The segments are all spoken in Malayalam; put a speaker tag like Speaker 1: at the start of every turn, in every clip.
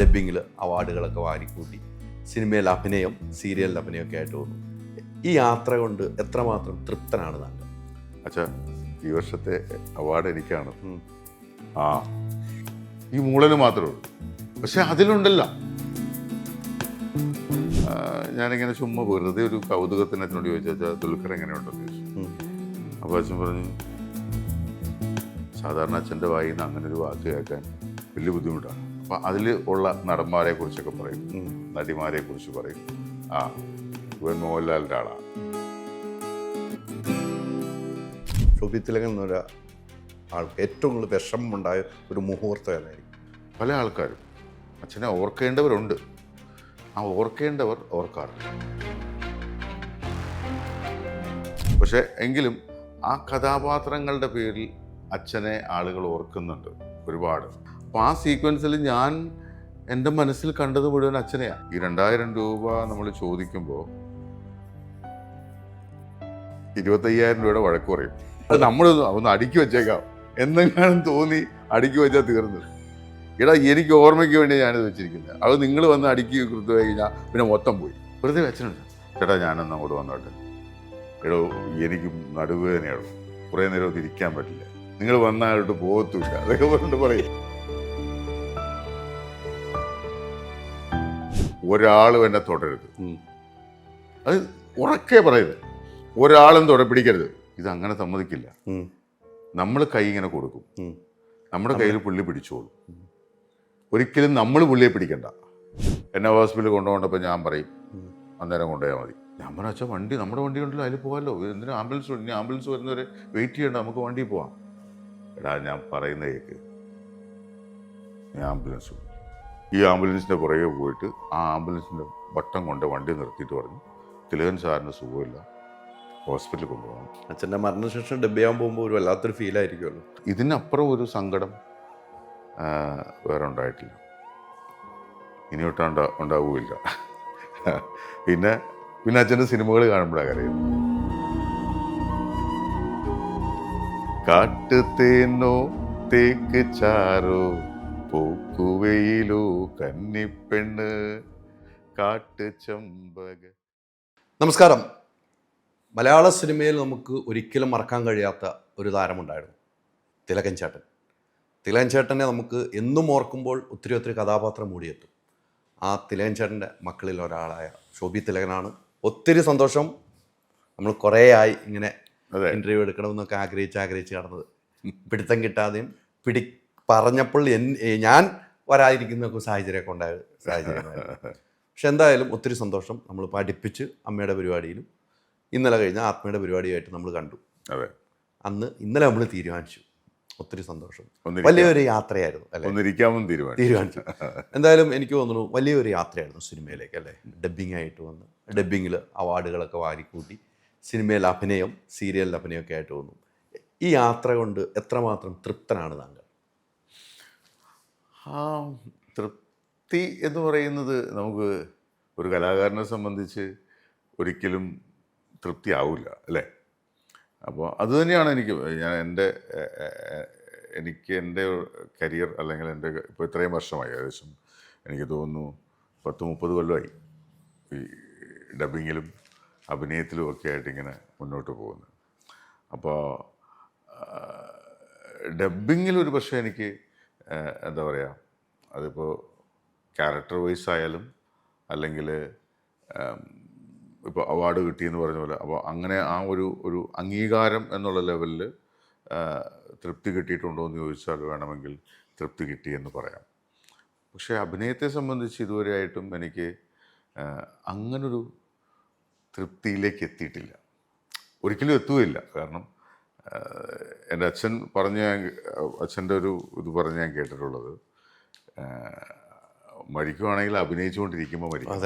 Speaker 1: ഡബ്ബിങ്ങിൽ അവാർഡുകളൊക്കെ വാരിക്കൂട്ടി സിനിമയിൽ അഭിനയം, സീരിയലിൽ അഭിനയമൊക്കെ ആയിട്ട് വന്നു. ഈ യാത്ര കൊണ്ട് എത്രമാത്രം തൃപ്തനാണ് താങ്കൾ?
Speaker 2: അച്ഛാ, ഈ വർഷത്തെ അവാർഡ് എനിക്കാണ്. ഈ മൂളന് മാത്രമേ ഉള്ളൂ. പക്ഷെ അതിലുണ്ടല്ലോ, ഞാനിങ്ങനെ ചുമ്മാ വെറുതെ ഒരു കൗതുകത്തിന് അച്ഛനോട് ചോദിച്ചാൽ ദുൽഖർ എങ്ങനെയുണ്ടെന്ന് ചോദിച്ചു. അപ്പോൾ അച്ഛൻ പറഞ്ഞു, സാധാരണ അച്ഛൻ്റെ വായിൽ നിന്ന് അങ്ങനെ ഒരു വാക്ക് കേൾക്കാൻ വലിയ ബുദ്ധിമുട്ടാണ്. അപ്പം അതിൽ ഉള്ള നടന്മാരെ കുറിച്ചൊക്കെ പറയും, നടിമാരെ കുറിച്ച് പറയും. ഇവൻ മോഹൻലാലിൻ്റെ ആളാണ്.
Speaker 1: ശോഭി തിലകൻ എന്നൊരു ആൾക്ക് ഏറ്റവും കൂടുതൽ വിഷമമുണ്ടായ ഒരു മുഹൂർത്തം ഏതായിരിക്കും?
Speaker 2: പല ആൾക്കാരും അച്ഛനെ ഓർക്കേണ്ടവരുണ്ട്, ആ ഓർക്കേണ്ടവർ ഓർക്കാറില്ല. പക്ഷെ എങ്കിലും ആ കഥാപാത്രങ്ങളുടെ പേരിൽ അച്ഛനെ ആളുകൾ ഓർക്കുന്നുണ്ട് ഒരുപാട്. അപ്പോൾ ആ സീക്വൻസിൽ ഞാൻ എൻ്റെ മനസ്സിൽ കണ്ടത് മുഴുവൻ അച്ഛനെയാണ്. ഈ 2000 രൂപ നമ്മൾ ചോദിക്കുമ്പോൾ 25,000 രൂപയുടെ വഴക്ക് പറയും. അത് നമ്മൾ ഒന്ന് അടുക്കി വെച്ചേക്കാം എന്തെങ്കിലും തോന്നി അടുക്കി വെച്ചാൽ തീർന്നു. എടാ, എനിക്ക് ഓർമ്മയ്ക്ക് വേണ്ടി ഞാനിത് വെച്ചിരിക്കുന്നത്. അത് നിങ്ങൾ വന്ന് അടുക്കി കൊടുത്തു കഴിഞ്ഞാൽ പിന്നെ മൊത്തം പോയി. വെറുതെ വെച്ചിട്ടുണ്ട്. ചേട്ടാ, ഞാനൊന്ന് അങ്ങോട്ട് വന്നോട്ടെ. എടോ, എനിക്ക് നടുവേദനയുള്ളൂ, കുറേ നേരം ഒന്നും ഇരിക്കാൻ പറ്റില്ല, നിങ്ങൾ വന്നാലോട്ട് പോകത്തുമില്ല, അതൊക്കെ പറഞ്ഞിട്ട് പറയും. ഒരാളും എന്നെ തുടരുത്, അത് ഉറക്കെ പറയരുത്. ഒരാളും പിടിക്കരുത്. ഇതങ്ങനെ സമ്മതിക്കില്ല. നമ്മൾ കൈ ഇങ്ങനെ കൊടുക്കും, നമ്മുടെ കയ്യിൽ പുള്ളി പിടിച്ചോളും. ഒരിക്കലും നമ്മൾ പുള്ളിയെ പിടിക്കണ്ട. എന്നെ ഹോസ്പിറ്റലിൽ കൊണ്ടുപോകണ്ടപ്പോൾ ഞാൻ പറയും, അന്നേരം കൊണ്ടുപോയാൽ മതി. ഞാൻ പറഞ്ഞ, അച്ഛാ, വണ്ടി നമ്മുടെ വണ്ടി ഉണ്ടല്ലോ, അതിൽ പോകാമല്ലോ, എന്തിനാ ആംബുലൻസ്? ഇനി ആംബുലൻസ് വരുന്നവരെ വെയിറ്റ് ചെയ്യണ്ട, നമുക്ക് വണ്ടി പോവാം. എടാ, ഞാൻ പറയുന്ന കേൾക്ക്, ഞാൻ ആംബുലൻസ്, ഈ ആംബുലൻസിൻ്റെ പുറകെ പോയിട്ട് ആ ആംബുലൻസിൻ്റെ വട്ടം കൊണ്ട് വണ്ടി നിർത്തിയിട്ട് പറഞ്ഞു, തിലകൻ സാറിന് സുഖമില്ല, ഹോസ്പിറ്റലിൽ കൊണ്ടുപോകണം.
Speaker 1: അച്ഛൻ്റെ മരണശേഷം ഡബ് ചെയ്യാൻ പോകുമ്പോൾ ഒരു വല്ലാത്തൊരു ഫീലായിരിക്കുമല്ലോ.
Speaker 2: ഇതിനപ്പുറം ഒരു സങ്കടം വേറെ ഉണ്ടായിട്ടില്ല, ഇനിയൊട്ട് ഉണ്ടാവുകയില്ല. പിന്നെ അച്ഛൻ്റെ സിനിമകൾ കാണുമ്പോഴാണ് കരയും. കാട്ടുതേനോ തേക്ക് ചാറോ പൂക്കുവയിലോ കന്നിപ്പെണ്ണ് കാട്ടു ചെമ്പക.
Speaker 1: നമസ്കാരം. മലയാള സിനിമയിൽ നമുക്ക് ഒരിക്കലും മറക്കാൻ കഴിയാത്ത ഒരു താരമുണ്ടായിരുന്നു, തിലകൻ ചേട്ടൻ. തിലകൻ ചേട്ടനെ നമുക്ക് എന്നും ഓർക്കുമ്പോൾ ഒത്തിരി ഒത്തിരി കഥാപാത്രം മൂടിയെത്തും. ആ തിലകൻ ചേട്ടൻ്റെ മക്കളിൽ ഒരാളായ ശോഭി തിലകനാണ്. ഒത്തിരി സന്തോഷം. നമ്മൾ കുറേ ആയി ഇങ്ങനെ ഇൻ്റർവ്യൂ എടുക്കണമെന്നൊക്കെ ആഗ്രഹിച്ച് കടന്നത്. പിടുത്തം കിട്ടാതെയും പറഞ്ഞപ്പോൾ ഞാൻ വരാതിരിക്കുന്നൊക്കെ സാഹചര്യമൊക്കെ ഉണ്ടായ സാഹചര്യമായിരുന്നു. പക്ഷെ എന്തായാലും ഒത്തിരി സന്തോഷം. നമ്മൾ പഠിപ്പിച്ച് അമ്മയുടെ പരിപാടിയിലും ഇന്നലെ കഴിഞ്ഞ ആത്മയുടെ പരിപാടിയായിട്ട് നമ്മൾ കണ്ടു.
Speaker 2: അതെ,
Speaker 1: ഇന്നലെ നമ്മൾ തീരുമാനിച്ചു. ഒത്തിരി സന്തോഷം. വലിയൊരു യാത്രയായിരുന്നു അല്ലേ? തീരുമാനിച്ചു. എന്തായാലും എനിക്ക് തോന്നുന്നു വലിയൊരു യാത്രയായിരുന്നു സിനിമയിലേക്ക് അല്ലേ? ഡബ്ബിംഗ് ആയിട്ട് വന്ന് ഡബ്ബിങ്ങിൽ അവാർഡുകളൊക്കെ വാരിക്കൂട്ടി സിനിമയിൽ അഭിനയം, സീരിയലിൽ അഭിനയമൊക്കെ ആയിട്ട് വന്നു. ഈ യാത്ര കൊണ്ട് എത്രമാത്രം തൃപ്തനാണ് താങ്കൾ?
Speaker 2: തൃപ്തി എന്ന് പറയുന്നത് നമുക്ക് ഒരു കലാകാരനെ സംബന്ധിച്ച് ഒരിക്കലും തൃപ്തി ആവില്ല അല്ലേ? അപ്പോൾ അതുതന്നെയാണ് എനിക്ക് എൻ്റെ കരിയർ, അല്ലെങ്കിൽ എൻ്റെ ഇപ്പോൾ ഇത്രയും വർഷമായി, ഏകദേശം എനിക്ക് തോന്നുന്നു 10-30 കൊല്ലമായി ഈ ഡബ്ബിങ്ങിലും അഭിനയത്തിലും ഒക്കെ ആയിട്ട് ഇങ്ങനെ മുന്നോട്ട് പോകുന്നത്. അപ്പോൾ ഡബ്ബിങ്ങിലൊരു പക്ഷേ എനിക്ക് എന്താ പറയുക, അതിപ്പോൾ ക്യാരക്ടർ വൈസ് ആയാലും അല്ലെങ്കിൽ ഇപ്പോൾ അവാർഡ് കിട്ടിയെന്ന് പറഞ്ഞ പോലെ, അപ്പോൾ അങ്ങനെ ആ ഒരു അംഗീകാരം എന്നുള്ള ലെവലിൽ തൃപ്തി കിട്ടിയിട്ടുണ്ടോ എന്ന് ചോദിച്ചാൽ വേണമെങ്കിൽ തൃപ്തി കിട്ടിയെന്ന് പറയാം. പക്ഷേ അഭിനയത്തെ സംബന്ധിച്ച് ഇതുവരെയായിട്ടും എനിക്ക് അങ്ങനൊരു തൃപ്തിയിലേക്ക് എത്തിയിട്ടില്ല, ഒരിക്കലും എത്തുകയില്ല. കാരണം എൻ്റെ അച്ഛൻ്റെ ഒരു ഇത് പറഞ്ഞ് ഞാൻ കേട്ടിട്ടുള്ളത്, മരിക്കുവാണെങ്കിൽ അഭിനയിച്ചുകൊണ്ടിരിക്കുമ്പോൾ മരിക്കും.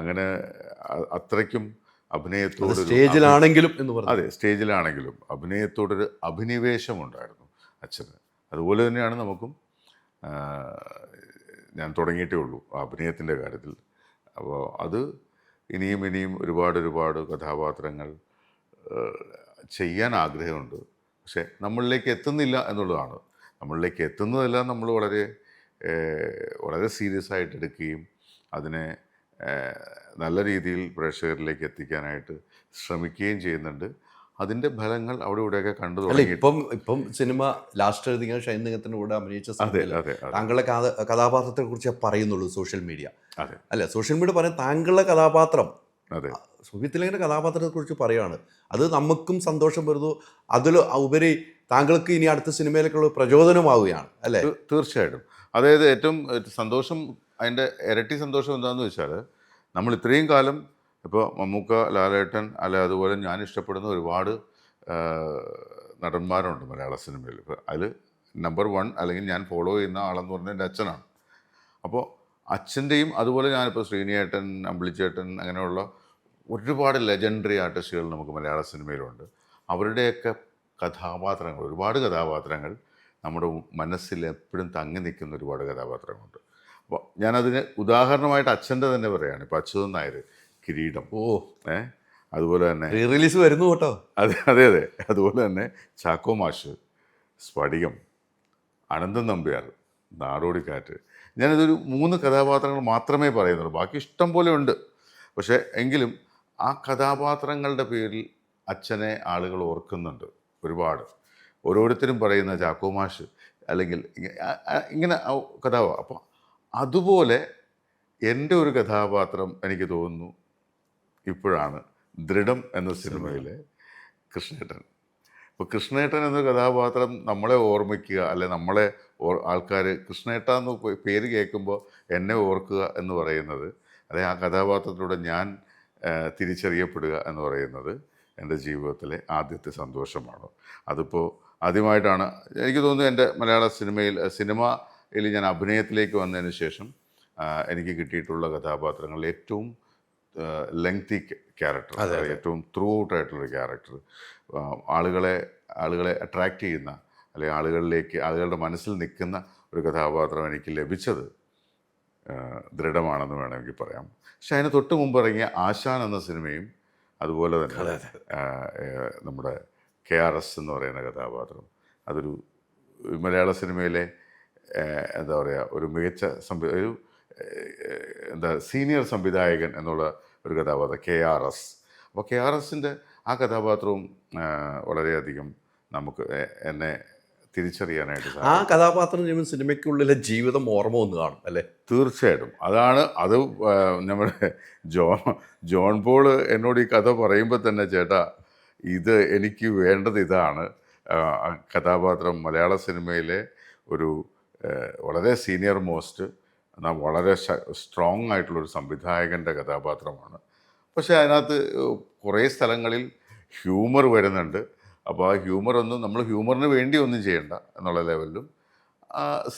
Speaker 2: അങ്ങനെ അത്രയ്ക്കും അഭിനയത്തോട്,
Speaker 1: സ്റ്റേജിലാണെങ്കിലും
Speaker 2: അതെ, സ്റ്റേജിലാണെങ്കിലും അഭിനയത്തോടൊരു അഭിനിവേശമുണ്ടായിരുന്നു അച്ഛന്. അതുപോലെ തന്നെയാണ് നമുക്കും. ഞാൻ തുടങ്ങിയിട്ടേ ഉള്ളൂ അഭിനയത്തിൻ്റെ കാര്യത്തിൽ. അപ്പോൾ അത് ഇനിയും ഒരുപാട് കഥാപാത്രങ്ങൾ ചെയ്യാൻ ആഗ്രഹമുണ്ട്. പക്ഷെ നമ്മളിലേക്ക് എത്തുന്നില്ല എന്നുള്ളതാണ്. നമ്മളിലേക്ക് എത്തുന്നതെല്ലാം നമ്മൾ വളരെ വളരെ സീരിയസ് ആയിട്ട് എടുക്കുകയും അതിനെ നല്ല രീതിയിൽ പ്രേക്ഷകരിലേക്ക് എത്തിക്കാനായിട്ട് ശ്രമിക്കുകയും ചെയ്യുന്നുണ്ട്. അതിൻ്റെ ഫലങ്ങൾ അവിടെ ഇവിടെയൊക്കെ കണ്ടു
Speaker 1: അല്ല,
Speaker 2: തുടങ്ങി.
Speaker 1: ഇപ്പം സിനിമ ലാസ്റ്റ് എഴുതിയ ഷൈൻ നിങ്ങത്തിന്റെ കൂടെ അഭിനയിച്ച
Speaker 2: അതെ
Speaker 1: സമയത്ത്
Speaker 2: അതെ അതെ
Speaker 1: താങ്കളുടെ കഥാപാത്രത്തെ കുറിച്ച് പറയുന്നുള്ളൂ സോഷ്യൽ മീഡിയ.
Speaker 2: അതെ
Speaker 1: അല്ല, സോഷ്യൽ മീഡിയ പറയാൻ താങ്കളുടെ കഥാപാത്രം
Speaker 2: അതെ
Speaker 1: സുഹിത്തിലെ കഥാപാത്രത്തെ കുറിച്ച് പറയുകയാണ്. അത് നമുക്കും സന്തോഷം വരുന്നു. അതിൽ ഉപരി താങ്കൾക്ക് ഇനി അടുത്ത സിനിമയിലേക്കുള്ള പ്രചോദനമാവുകയാണ് അല്ലേ?
Speaker 2: തീർച്ചയായിട്ടും. അതായത് ഏറ്റവും സന്തോഷം, അതിൻ്റെ ഇരട്ടി സന്തോഷം എന്താണെന്ന് വെച്ചാൽ, നമ്മൾ ഇത്രയും കാലം ഇപ്പോൾ മമ്മൂക്ക, ലാലേട്ടൻ, അല്ല അതുപോലെ ഞാൻ ഇഷ്ടപ്പെടുന്ന ഒരുപാട് നടന്മാരുണ്ട് മലയാള സിനിമയിൽ. ഇപ്പോൾ അതിൽ നമ്പർ 1 അല്ലെങ്കിൽ ഞാൻ ഫോളോ ചെയ്യുന്ന ആളെന്ന് പറഞ്ഞാൽ എൻ്റെ അച്ഛനാണ്. അപ്പോൾ അച്ഛൻ്റെയും അതുപോലെ ഞാനിപ്പോൾ ശ്രീനിയേട്ടൻ, അമ്പിളിച്ചേട്ടൻ, അങ്ങനെയുള്ള ഒരുപാട് ലെജൻഡറി ആർട്ടിസ്റ്റുകൾ നമുക്ക് മലയാള സിനിമയിലുണ്ട്. അവരുടെയൊക്കെ കഥാപാത്രങ്ങൾ, ഒരുപാട് കഥാപാത്രങ്ങൾ നമ്മുടെ മനസ്സിൽ എപ്പോഴും തങ്ങി നിൽക്കുന്ന ഒരുപാട് കഥാപാത്രങ്ങളുണ്ട്. അപ്പോൾ ഞാനതിന് ഉദാഹരണമായിട്ട് അച്ഛൻ്റെ തന്നെ പറയുകയാണ്. ഇപ്പോൾ അച്യുതൻ നായർ, കിരീടം, അതുപോലെ തന്നെ
Speaker 1: റീ റിലീസ് വരുന്നു കേട്ടോ.
Speaker 2: അതെ അതെ അതെ അതുപോലെ തന്നെ ചാക്കോ മാഷ്, സ്ഫടികം, അനന്തൻ നമ്പ്യാർ, നാടോടിക്കാറ്റ്. ഞാനിതൊരു 3 കഥാപാത്രങ്ങൾ മാത്രമേ പറയുന്നുള്ളൂ, ബാക്കി ഇഷ്ടം പോലെ ഉണ്ട്. പക്ഷേ എങ്കിലും ആ കഥാപാത്രങ്ങളുടെ പേരിൽ അച്ഛനെ ആളുകൾ ഓർക്കുന്നുണ്ട് ഒരുപാട്. ഓരോരുത്തരും പറയുന്ന ചാക്കോ മാഷ് അല്ലെങ്കിൽ ഇങ്ങനെ കഥാപാത്രം. അപ്പോൾ അതുപോലെ എൻ്റെ ഒരു കഥാപാത്രം എനിക്ക് തോന്നുന്നു ഇപ്പോഴാണ് ദൃഢം എന്ന സിനിമയിലെ കൃഷ്ണേട്ടൻ. ഇപ്പോൾ കൃഷ്ണേട്ടൻ എന്ന കഥാപാത്രം നമ്മളെ ഓർമ്മിക്കുക, അല്ലെ നമ്മളെ ആൾക്കാർ കൃഷ്ണേട്ട എന്ന് പേര് കേൾക്കുമ്പോൾ എന്നെ ഓർക്കുക എന്ന് പറയുന്നത്, അല്ലെ ആ കഥാപാത്രത്തിലൂടെ ഞാൻ തിരിച്ചറിയപ്പെടുക എന്ന് പറയുന്നത് എൻ്റെ ജീവിതത്തിലെ ആദ്യത്തെ സന്തോഷമാണ്. അതിപ്പോൾ ആദ്യമായിട്ടാണ് എനിക്ക് തോന്നുന്നു എൻ്റെ മലയാള സിനിമയിൽ ഞാൻ അഭിനയത്തിലേക്ക് വന്നതിന് ശേഷം എനിക്ക് കിട്ടിയിട്ടുള്ള കഥാപാത്രങ്ങളിൽ ഏറ്റവും ലെങ്തി ക്യാരക്ടർ, ഏറ്റവും ത്രൂ ഔട്ടായിട്ടുള്ളൊരു ക്യാരക്ടർ, ആളുകളെ അട്രാക്റ്റ് ചെയ്യുന്ന, അല്ലെങ്കിൽ ആളുകളുടെ മനസ്സിൽ നിൽക്കുന്ന ഒരു കഥാപാത്രം എനിക്ക് ലഭിച്ചത് ദൃഢമാണെന്ന് വേണമെങ്കിൽ പറയാം. പക്ഷെ അതിന് തൊട്ട് മുമ്പ് ഇറങ്ങിയ ആശാൻ എന്ന സിനിമയും അതുപോലെ തന്നെ നമ്മുടെ KRS എന്ന് പറയുന്ന കഥാപാത്രം, അതൊരു മലയാള സിനിമയിലെ എന്താ പറയുക, ഒരു മികച്ച സീനിയർ സംവിധായകൻ എന്നുള്ള ഒരു കഥാപാത്രം KRS. അപ്പോൾ KRSൻ്റെ ആ കഥാപാത്രവും വളരെയധികം നമുക്ക് എന്നെ തിരിച്ചറിയാനായിട്ട്
Speaker 1: ആ കഥാപാത്രം ചെയ്യുമ്പോൾ സിനിമയ്ക്കുള്ളിലെ ജീവിതം ഓർമ്മ ഒന്ന് കാണും അല്ലേ?
Speaker 2: തീർച്ചയായിട്ടും. അത് നമ്മുടെ ജോൺ പോൾ എന്നോട് ഈ കഥ പറയുമ്പോൾ തന്നെ, ചേട്ടാ ഇത് എനിക്ക് വേണ്ടത് ഇതാണ്, കഥാപാത്രം മലയാള സിനിമയിലെ ഒരു വളരെ സീനിയർ മോസ്റ്റ്, എന്നാൽ വളരെ സ്ട്രോങ് ആയിട്ടുള്ളൊരു സംവിധായകൻ്റെ കഥാപാത്രമാണ്. പക്ഷേ അതിനകത്ത് കുറേ സ്ഥലങ്ങളിൽ ഹ്യൂമർ വരുന്നുണ്ട്. അപ്പോൾ ആ ഹ്യൂമറൊന്നും നമ്മൾ ഹ്യൂമറിന് വേണ്ടി ഒന്നും ചെയ്യണ്ട എന്നുള്ള ലെവലിലും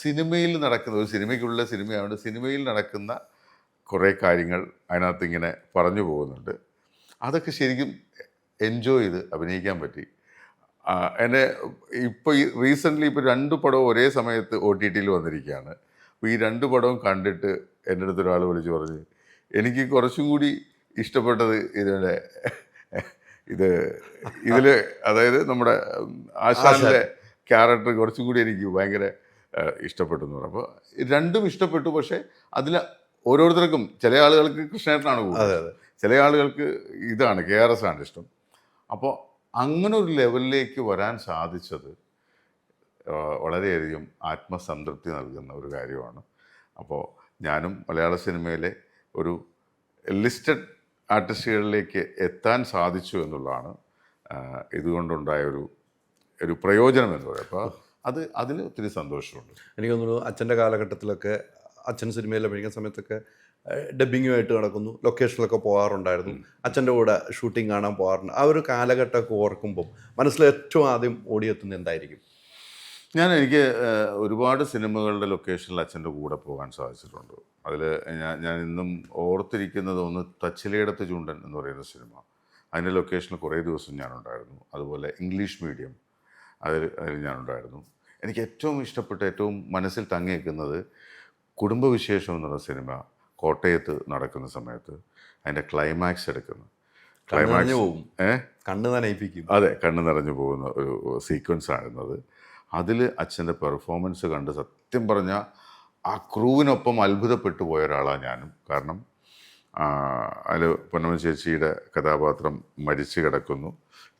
Speaker 2: സിനിമയിൽ നടക്കുന്ന, ഒരു സിനിമയ്ക്കുള്ള സിനിമയായതുകൊണ്ട് സിനിമയിൽ നടക്കുന്ന കുറേ കാര്യങ്ങൾ അതിനകത്ത് ഇങ്ങനെ പറഞ്ഞു പോകുന്നുണ്ട്. അതൊക്കെ ശരിക്കും എൻജോയ് ചെയ്ത് അഭിനയിക്കാൻ പറ്റി. എന്നെ ഇപ്പോൾ റീസെൻ്റ്ലി 2 പടവും ഒരേ സമയത്ത് OTTയിൽ വന്നിരിക്കുകയാണ്. അപ്പോൾ ഈ 2 പടവും കണ്ടിട്ട് എൻ്റെ അടുത്ത് ഒരാൾ വിളിച്ച് പറഞ്ഞ്, എനിക്ക് കുറച്ചും കൂടി ഇഷ്ടപ്പെട്ടത് ഇതിൽ അതായത് നമ്മുടെ ആശാനിലെ ക്യാരക്ടർ കുറച്ചും കൂടി എനിക്ക് ഭയങ്കര ഇഷ്ടപ്പെട്ടു എന്ന് പറഞ്ഞു. അപ്പോൾ 2ഉം ഇഷ്ടപ്പെട്ടു. പക്ഷേ അതിൽ ഓരോരുത്തർക്കും, ചില ആളുകൾക്ക് കൃഷ്ണേട്ടനാണ് കൂടുതൽ, ചില ആളുകൾക്ക് ഇതാണ് KRS ആണ് ഇഷ്ടം. അപ്പോൾ അങ്ങനെ ഒരു ലെവലിലേക്ക് വരാൻ സാധിച്ചത് വളരെയധികം ആത്മസംതൃപ്തി നൽകുന്ന ഒരു കാര്യമാണ്. അപ്പോൾ ഞാനും മലയാള സിനിമയിലെ ഒരു ലിസ്റ്റഡ് ആർട്ടിസ്റ്റുകളിലേക്ക് എത്താൻ സാധിച്ചു എന്നുള്ളതാണ് ഇതുകൊണ്ടുണ്ടായ ഒരു പ്രയോജനം എന്ന് പറയും. അപ്പോൾ അതിൽ ഒത്തിരി സന്തോഷമുണ്ട്.
Speaker 1: എനിക്ക് തോന്നുന്നു അച്ഛൻ്റെ കാലഘട്ടത്തിലൊക്കെ, അച്ഛൻ സിനിമയിൽ അഭിനയിക്കുന്ന സമയത്തൊക്കെ ഡബ്ബിങ്ങുമായിട്ട് നടക്കുന്നു, ലൊക്കേഷനിലൊക്കെ പോകാറുണ്ടായിരുന്നു, അച്ഛൻ്റെ കൂടെ ഷൂട്ടിംഗ് കാണാൻ പോകാറുണ്ട്. ആ ഒരു കാലഘട്ടമൊക്കെ ഓർക്കുമ്പം മനസ്സിൽ ഏറ്റവും ആദ്യം ഓടിയെത്തുന്നത് എന്തായിരിക്കും?
Speaker 2: എനിക്ക് ഒരുപാട് സിനിമകളുടെ ലൊക്കേഷനിൽ അച്ഛൻ്റെ കൂടെ പോകാൻ സാധിച്ചിട്ടുണ്ട്. അതിൽ ഞാൻ ഇന്നും ഓർത്തിരിക്കുന്നത് ഒന്ന് തച്ചിലയിടത്ത് ചൂണ്ടൻ എന്ന് പറയുന്ന സിനിമ. അതിൻ്റെ ലൊക്കേഷനിൽ കുറേ ദിവസം ഞാനുണ്ടായിരുന്നു. അതുപോലെ ഇംഗ്ലീഷ് മീഡിയം, അതിൽ ഞാനുണ്ടായിരുന്നു. എനിക്ക് ഏറ്റവും ഇഷ്ടപ്പെട്ട, ഏറ്റവും മനസ്സിൽ തങ്ങി നിൽക്കുന്നത് കുടുംബവിശേഷം എന്നുള്ള സിനിമ കോട്ടയത്ത് നടക്കുന്ന സമയത്ത് അതിൻ്റെ ക്ലൈമാക്സ് എടുക്കുന്നു.
Speaker 1: കണ്ണ് നനയിപ്പിക്കും.
Speaker 2: അതെ, കണ്ണ് നിറഞ്ഞു പോകുന്ന ഒരു സീക്വൻസ് ആയിരുന്നത്. അതിൽ അച്ഛൻ്റെ പെർഫോമൻസ് കണ്ട് സത്യം പറഞ്ഞാൽ ആ ക്രൂവിനൊപ്പം അത്ഭുതപ്പെട്ടു പോയ ഒരാളാണ് ഞാനും. കാരണം അതിൽ പൊന്നമ്മ ചേച്ചിയുടെ കഥാപാത്രം മരിച്ചു കിടക്കുന്നു,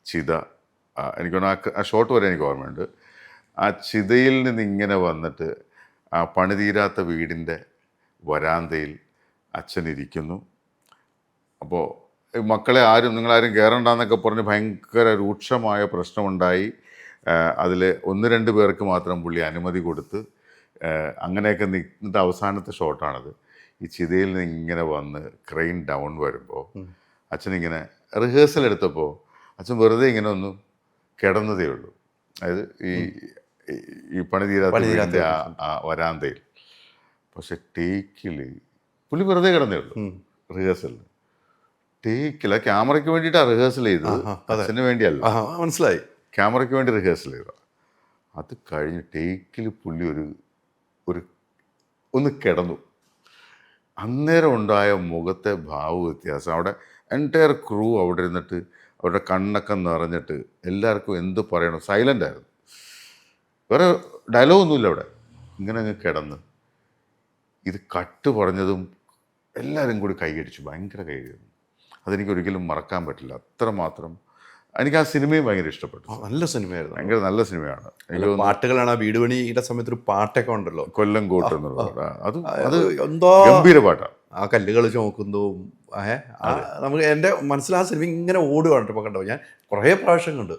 Speaker 2: ചിത. എനിക്ക് തോന്നുന്നു ആ ഷോട്ട് വരെ എനിക്ക് ഓർമ്മയുണ്ട്. ആ ചിതയിൽ നിന്ന് ഇങ്ങനെ വന്നിട്ട് ആ പണിതീരാത്ത വീടിൻ്റെ വരാന്തയിൽ അച്ഛനിരിക്കുന്നു. അപ്പോൾ മക്കളെ നിങ്ങളാരും കയറണ്ടെന്നൊക്കെ പറഞ്ഞ് ഭയങ്കര രൂക്ഷമായ പ്രശ്നമുണ്ടായി. അതിൽ 1-2 പേർക്ക് മാത്രം പുള്ളി അനുമതി കൊടുത്ത് അങ്ങനെയൊക്കെ നിന്നിട്ട് അവസാനത്തെ ഷോട്ടാണത്. ഈ ചിതയിൽ നിന്ന് ഇങ്ങനെ വന്ന് ക്രെയിൻ ഡൗൺ വരുമ്പോൾ അച്ഛനിങ്ങനെ റിഹേഴ്സൽ എടുത്തപ്പോൾ അച്ഛൻ വെറുതെ ഇങ്ങനെ ഒന്ന് കിടന്നതേ ഉള്ളൂ. അതായത് ഈ പണിതീരാത്ത വീടിൻ്റെ ആ വരാന്തയിൽ. പക്ഷെ ടേക്കിൽ പുള്ളി വെറുതെ കിടന്നേ ഉള്ളൂ. റിഹേഴ്സലിന് ടേക്കില്ല, ക്യാമറയ്ക്ക് വേണ്ടിയിട്ടാണ് റിഹേഴ്സൽ ചെയ്തത്, അച്ഛന് വേണ്ടിയല്ല.
Speaker 1: മനസ്സിലായി.
Speaker 2: ക്യാമറയ്ക്ക് വേണ്ടി റിഹേഴ്സൽ ചെയ്ത. അത് കഴിഞ്ഞ് ടേക്കിൽ പുള്ളി ഒന്ന് കിടന്നു. അന്നേരം ഉണ്ടായ മുഖത്തെ ഭാവ വ്യത്യാസം, അവിടെ എൻറ്റയർ ക്രൂ അവിടെ ഇരുന്നിട്ട് അവരുടെ കണ്ണൊക്കെ നിറഞ്ഞിട്ട് എല്ലാവർക്കും എന്ത് പറയണം, സൈലൻ്റ് ആയിരുന്നു. വേറെ ഡയലോഗൊന്നുമില്ല അവിടെ. ഇങ്ങനെ അങ്ങ് കിടന്ന് ഇത് കട്ട് പറഞ്ഞതും എല്ലാവരും കൂടി കൈയടിച്ചു, ഭയങ്കര കൈയടിച്ചു. അതെനിക്ക് ഒരിക്കലും മറക്കാൻ പറ്റില്ല. അത്രമാത്രം എനിക്ക് ആ സിനിമയും ഭയങ്കര ഇഷ്ടപ്പെട്ടു.
Speaker 1: നല്ല സിനിമയായിരുന്നു,
Speaker 2: ഭയങ്കര നല്ല സിനിമയാണ്.
Speaker 1: പാട്ടുകളാണ്. ആ വീട് പണിയുടെ സമയത്ത് ഒരു പാട്ടൊക്കെ ഉണ്ടല്ലോ,
Speaker 2: കൊല്ലം കോട്ട് എന്നുള്ളത്. അത് എന്തോ ഗംഭീര പാട്ടാണ്.
Speaker 1: ആ കല്ലുകൾ ചുമക്കുന്നു. നമുക്ക് എൻ്റെ മനസ്സിൽ ആ സിനിമ ഇങ്ങനെ ഓടുകയാണ്. ഇപ്പോൾ കണ്ടോ, ഞാൻ കുറേ പ്രാവശ്യം കണ്ടു.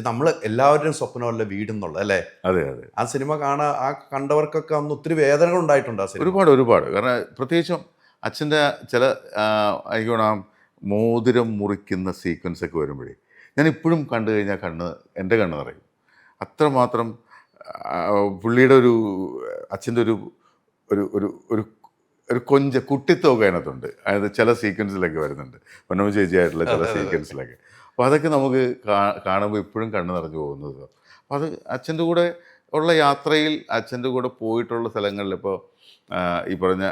Speaker 1: നമ്മൾ എല്ലാവരുടെയും സ്വപ്നമല്ല വീടെന്നുള്ളത്, അല്ലേ?
Speaker 2: അതെ അതെ.
Speaker 1: ആ സിനിമ ആ കണ്ടവർക്കൊക്കെ അന്ന് ഒത്തിരി വേദനകൾ ഉണ്ടായിട്ടുണ്ട് ആ സിനിമ.
Speaker 2: ഒരുപാട്. കാരണം പ്രത്യേകിച്ചും അച്ഛൻ്റെ ചില എനിക്ക് തോന്നാം മോതിരം മുറിക്കുന്ന സീക്വൻസ് ഒക്കെ വരുമ്പോഴേ ഞാൻ ഇപ്പോഴും കണ്ടു കഴിഞ്ഞാൽ എൻ്റെ കണ്ണ് നിറയും. അത്രമാത്രം പുള്ളിയുടെ അച്ഛൻ്റെ ഒരു കുട്ടിത്തൊക്കെ അതിനകത്തുണ്ട്. അതായത് ചില സീക്വൻസിലൊക്കെ വരുന്നുണ്ട്, പൊന്നമ്മ ചേച്ചിയായിട്ടുള്ള ചില സീക്വൻസിലൊക്കെ. അപ്പോൾ അതൊക്കെ നമുക്ക് കാണുമ്പോൾ ഇപ്പോഴും കണ്ണ് നിറഞ്ഞു പോകുന്നത്. അപ്പോൾ അത് അച്ഛൻ്റെ കൂടെ ഉള്ള യാത്രയിൽ, അച്ഛൻ്റെ കൂടെ പോയിട്ടുള്ള സ്ഥലങ്ങളിൽ, ഇപ്പോൾ ഈ പറഞ്ഞ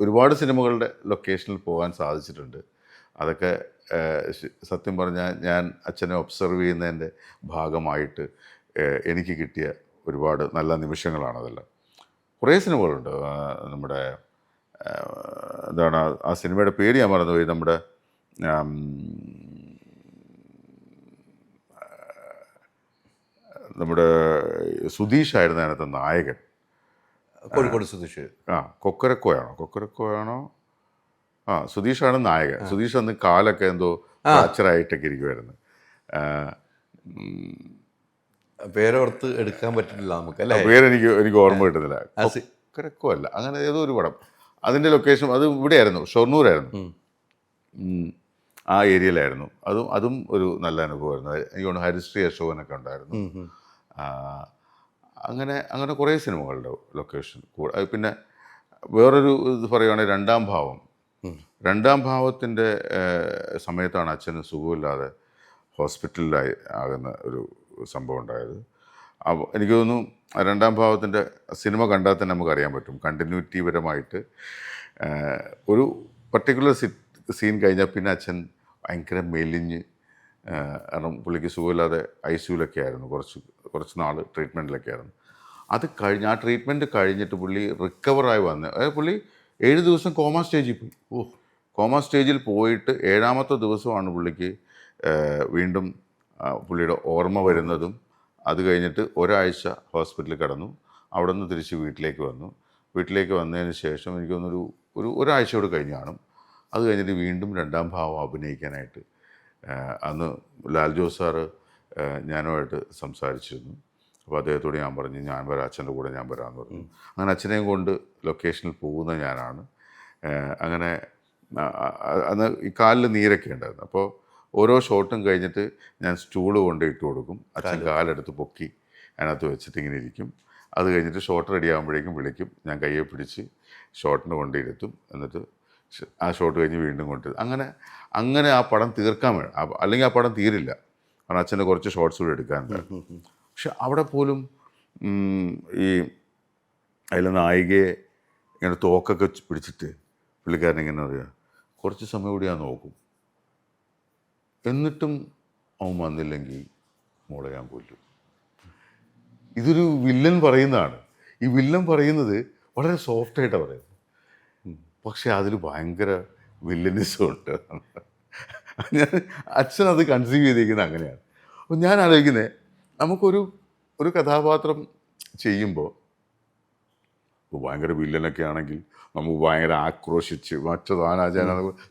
Speaker 2: ഒരുപാട് സിനിമകളുടെ ലൊക്കേഷനിൽ പോകാൻ സാധിച്ചിട്ടുണ്ട്. അതൊക്കെ സത്യം പറഞ്ഞാൽ ഞാൻ അച്ഛനെ ഒബ്സർവ് ചെയ്യുന്നതിൻ്റെ ഭാഗമായിട്ട് എനിക്ക് കിട്ടിയ ഒരുപാട് നല്ല നിമിഷങ്ങളാണ് അതെല്ലാം. കുറേ സിനിമകളുണ്ട്. നമ്മുടെ എന്താണ് ആ സിനിമയുടെ പേര് ഞാൻ മറന്നുപോയി. നമ്മുടെ സുധീഷായിരുന്നു അതിനകത്ത് നായകൻ.
Speaker 1: കോഴിക്കോട് സുധീഷ്.
Speaker 2: കൊക്കരക്കോയാണോ? സുധീഷാണ് നായകൻ. സുധീഷ് അന്ന് കാലൊക്കെ എന്തോ ഫ്രാക്ചറായിട്ടൊക്കെ ഇരിക്കുമായിരുന്നു.
Speaker 1: പേരോർത്ത് എടുക്കാൻ പറ്റില്ല നമുക്ക്, അല്ലേ?
Speaker 2: പേരെനിക്ക് ഓർമ്മ കിട്ടുന്നില്ല. കൊക്കരക്കോ അല്ല, അങ്ങനെ ഏതോ ഒരു പടം. അതിൻ്റെ ലൊക്കേഷൻ അത് ഇവിടെയായിരുന്നു, ഷൊർണൂരായിരുന്നു. ആ ഏരിയയിലായിരുന്നു. അതും ഒരു നല്ല അനുഭവമായിരുന്നു. എനിക്ക് തോന്നുന്നു ഹരിശ്രീ അശോകനൊക്കെ ഉണ്ടായിരുന്നു. അങ്ങനെ കുറേ സിനിമകളുടെ ലൊക്കേഷൻ. പിന്നെ വേറൊരു ഇത് പറയുകയാണെങ്കിൽ രണ്ടാം ഭാവത്തിൻ്റെ സമയത്താണ് അച്ഛന് സുഖമില്ലാതെ ഹോസ്പിറ്റലിലായി ആകുന്ന ഒരു സംഭവം ഉണ്ടായത്. എനിക്ക് തോന്നുന്നു രണ്ടാം ഭാവത്തിൻ്റെ സിനിമ കണ്ടാൽ തന്നെ നമുക്കറിയാൻ പറ്റും, കണ്ടിന്യൂറ്റിപരമായിട്ട് ഒരു പർട്ടിക്കുലർ സീൻ കഴിഞ്ഞാൽ പിന്നെ അച്ഛൻ ഭയങ്കര മെലിഞ്ഞ്, കാരണം പുള്ളിക്ക് സുഖമില്ലാതെ ICUലൊക്കെ ആയിരുന്നു, കുറച്ച് നാൾ ട്രീറ്റ്മെൻറ്റിലൊക്കെ ആയിരുന്നു. അത് കഴിഞ്ഞ് ആ ട്രീറ്റ്മെൻറ്റ് കഴിഞ്ഞിട്ട് പുള്ളി റിക്കവറായി വന്ന്, അതായത് പുള്ളി 7 ദിവസം കോമ സ്റ്റേജിൽ പോയി. കോമ സ്റ്റേജിൽ പോയിട്ട് 7ാമത്തെ ദിവസമാണ് പുള്ളിക്ക് വീണ്ടും പുള്ളിയുടെ ഓർമ്മ വരുന്നതും. അത് കഴിഞ്ഞിട്ട് ഒരാഴ്ച ഹോസ്പിറ്റലിൽ കിടന്നു. അവിടെ നിന്ന് തിരിച്ച് വീട്ടിലേക്ക് വന്നതിന് ശേഷം എനിക്ക് തോന്നുന്നു ഒരാഴ്ചയോട് കഴിഞ്ഞ് കാണും. അത് കഴിഞ്ഞിട്ട് വീണ്ടും രണ്ടാം ഭാവം അഭിനയിക്കാനായിട്ട് അന്ന് ലാൽ ജോസ് സാറ് ഞാനുമായിട്ട് സംസാരിച്ചിരുന്നു. അപ്പോൾ അദ്ദേഹത്തോട് ഞാൻ പറഞ്ഞു, ഞാൻ വരാം, അച്ഛൻ്റെ കൂടെ ഞാൻ വരാമെന്ന് പറഞ്ഞു. അങ്ങനെ അച്ഛനെയും കൊണ്ട് ലൊക്കേഷനിൽ പോകുന്ന ഞാനാണ്. അങ്ങനെ അന്ന് ഈ കാലിൽ നീരൊക്കെ ഉണ്ടായിരുന്നു. അപ്പോൾ ഓരോ ഷോട്ടും കഴിഞ്ഞിട്ട് ഞാൻ സ്റ്റൂള് കൊണ്ട് ഇട്ട് കൊടുക്കും. അച്ഛൻ കാലെടുത്ത് പൊക്കി അതിനകത്ത് വെച്ചിട്ട് ഇങ്ങനെ ഇരിക്കും. അത് കഴിഞ്ഞിട്ട് ഷോട്ട് റെഡി ആകുമ്പോഴേക്കും വിളിക്കും. ഞാൻ കയ്യെ പിടിച്ച് ഷോട്ടിന് കൊണ്ടിരുത്തും. എന്നിട്ട് ആ ഷോട്ട് കഴിഞ്ഞ് വീണ്ടും കൊണ്ടിരുത്തും. അങ്ങനെ ആ പടം തീർക്കാൻ വേണം. അല്ലെങ്കിൽ ആ പടം തീരില്ല, കാരണം അച്ഛൻ്റെ കുറച്ച് ഷോട്ട്സ് കൂടി എടുക്കാനുണ്ടായിരുന്നു. പക്ഷെ അവിടെ പോലും ഈ അതിൽ നായികയെ ഇങ്ങനെ തോക്കൊക്കെ പിടിച്ചിട്ട് പുള്ളിക്കാരൻ ഇങ്ങനെ പറയുക, കുറച്ച് സമയം കൂടി ഞാൻ നോക്കും, എന്നിട്ടും അവൻ വന്നില്ലെങ്കിൽ മോളെ ഞാൻ കൊല്ലും. ഇതൊരു വില്ലൻ പറയുന്നതാണ്. ഈ വില്ലൻ പറയുന്നത് വളരെ സോഫ്റ്റായിട്ടാണ് പറയുന്നത്. പക്ഷെ അതിൽ ഭയങ്കര വില്ലനിസം ഉണ്ട്. ഞാൻ അച്ഛൻ അത് കൺസീവ് ചെയ്തിരിക്കുന്നത് അങ്ങനെയാണ്. അപ്പോൾ ഞാൻ ആലോചിക്കുന്നത് ഒരു കഥാപാത്രം ചെയ്യുമ്പോൾ ഭയങ്കര വില്ലനൊക്കെ ആണെങ്കിൽ നമുക്ക് ഭയങ്കര ആക്രോശിച്ച് മറ്റതാനാചാര